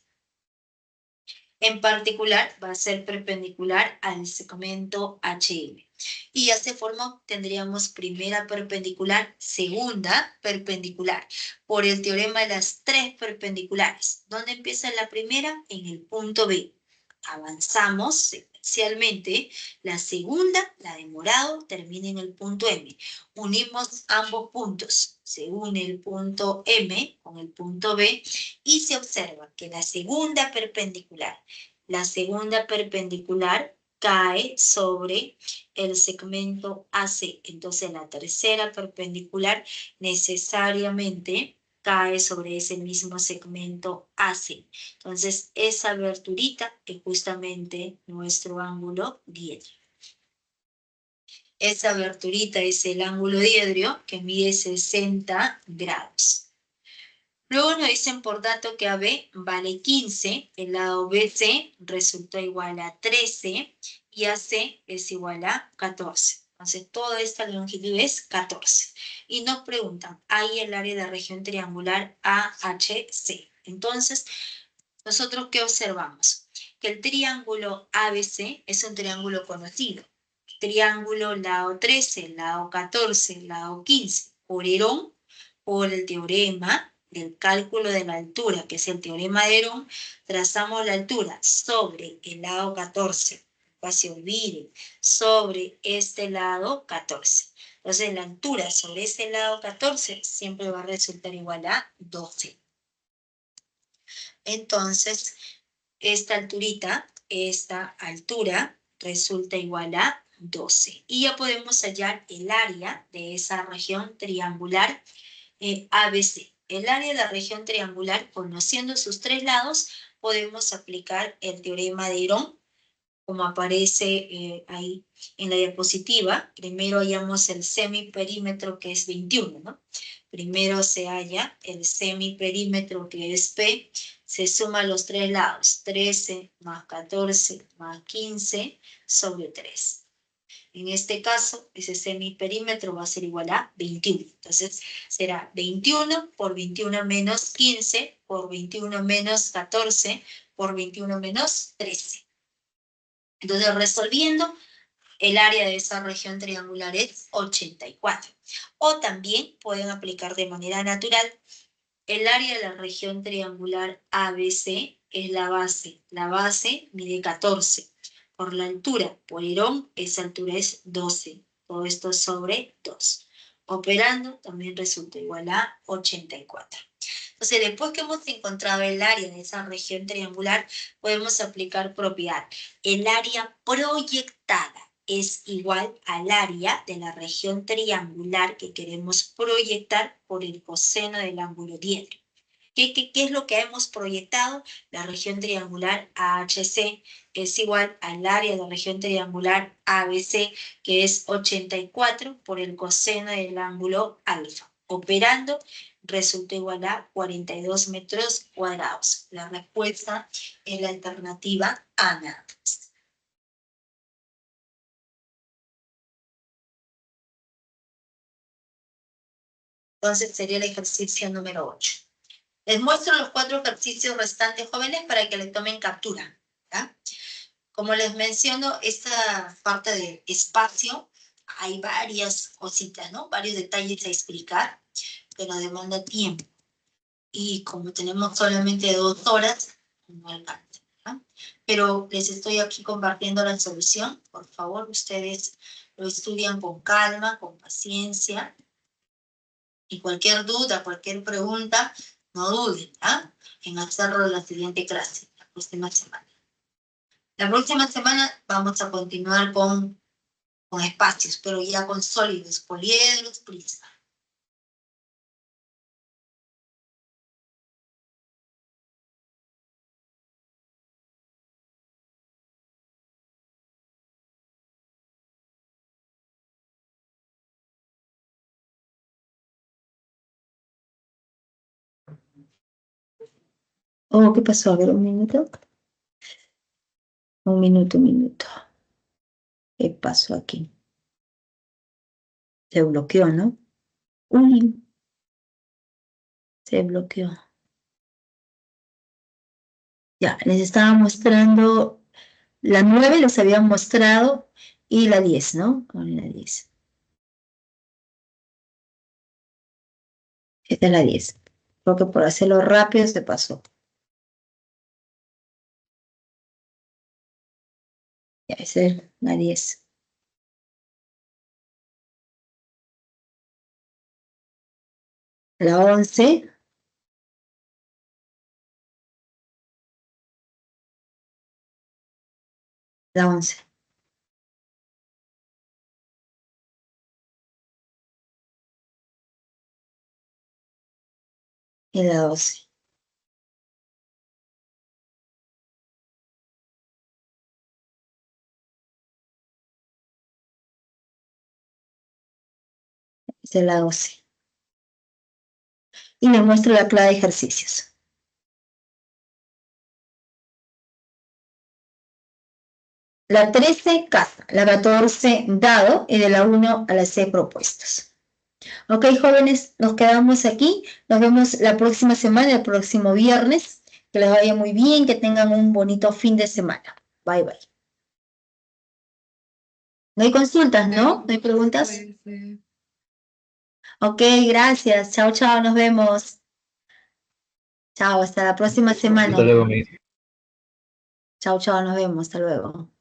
En particular, va a ser perpendicular al segmento HM. Y ya se formó, tendríamos primera perpendicular, segunda perpendicular, por el teorema de las tres perpendiculares. ¿Dónde empieza la primera? En el punto B. Avanzamos secuencialmente. La segunda, la de morado, termina en el punto M. Unimos ambos puntos. Se une el punto M con el punto B y se observa que la segunda perpendicular cae sobre el segmento AC. Entonces la tercera perpendicular necesariamente cae sobre ese mismo segmento AC. Entonces esa aberturita es justamente nuestro ángulo diedrio. Esa aberturita es el ángulo diedrio que mide 60 grados. Luego nos dicen por dato que AB vale 15, el lado BC resulta igual a 13 y AC es igual a 14. Entonces toda esta longitud es 14. Y nos preguntan, ¿hay el área de región triangular AHC? Entonces, ¿nosotros qué observamos? que el triángulo ABC es un triángulo conocido. Triángulo lado 13, lado 14, lado 15, por Herón, por el teorema del cálculo de la altura, que es el teorema de Herón, trazamos la altura sobre el lado 14, no se olviden, sobre este lado 14. Entonces la altura sobre este lado 14 siempre va a resultar igual a 12. Entonces, esta altura resulta igual a 12. Y ya podemos hallar el área de esa región triangular ABC. El área de la región triangular, conociendo sus tres lados, podemos aplicar el teorema de Herón, como aparece ahí en la diapositiva. Primero hallamos el semiperímetro, que es 21, ¿no? Primero se halla el semiperímetro, que es P, se suman los tres lados, 13 más 14 más 15 sobre 3. En este caso, ese semiperímetro va a ser igual a 21. Entonces, será 21 por 21 menos 15 por 21 menos 14 por 21 menos 13. Entonces, resolviendo, el área de esa región triangular es 84. O también pueden aplicar de manera natural. El área de la región triangular ABC es la base. La base mide 14. Por la altura, por Herón, esa altura es 12. Todo esto sobre 2. Operando también resulta igual a 84. Entonces, después que hemos encontrado el área de esa región triangular, podemos aplicar propiedad. El área proyectada es igual al área de la región triangular que queremos proyectar por el coseno del ángulo diedro. ¿Qué es lo que hemos proyectado? La región triangular AHC es igual al área de la región triangular ABC, que es 84 por el coseno del ángulo alfa. Operando, resulta igual a 42 metros cuadrados. La respuesta es la alternativa A. Entonces sería el ejercicio número 8. Les muestro los 4 ejercicios restantes, jóvenes, para que le tomen captura. ¿Ya? Como les menciono, esta parte de espacio, hay varias cositas, ¿no? Varios detalles a explicar, pero demanda tiempo. Y como tenemos solamente 2 horas, no alcanza. ¿Ya? Pero les estoy aquí compartiendo la solución. Por favor, ustedes lo estudian con calma, con paciencia. Y cualquier duda, cualquier pregunta, no duden en hacerlo en la siguiente clase, la próxima semana. La próxima semana vamos a continuar con espacios, pero ya con sólidos, poliedros, prisma. Oh, ¿qué pasó? A ver, un minuto. Un minuto. ¿Qué pasó aquí? Se bloqueó, ¿no? Uy, se bloqueó. Ya, les estaba mostrando, la 9 les había mostrado y la 10, ¿no? Con la 10. Esta es la 10. Creo que por hacerlo rápido se pasó. Ya, esa es la 10. La 11. La 11. Y la 12. Esa es la 12. Y les muestro la clave de ejercicios. La 13 casa, la 14 dado y de la 1 a la C propuestos. Ok, jóvenes, nos quedamos aquí. Nos vemos la próxima semana, el próximo viernes. Que les vaya muy bien, que tengan un bonito fin de semana. Bye, bye. No hay consultas, ¿no? ¿No hay preguntas? Ok, gracias. Chao, chao, nos vemos. Chao, hasta la próxima semana. Hasta luego, Miss. Chao, chao, nos vemos. Hasta luego.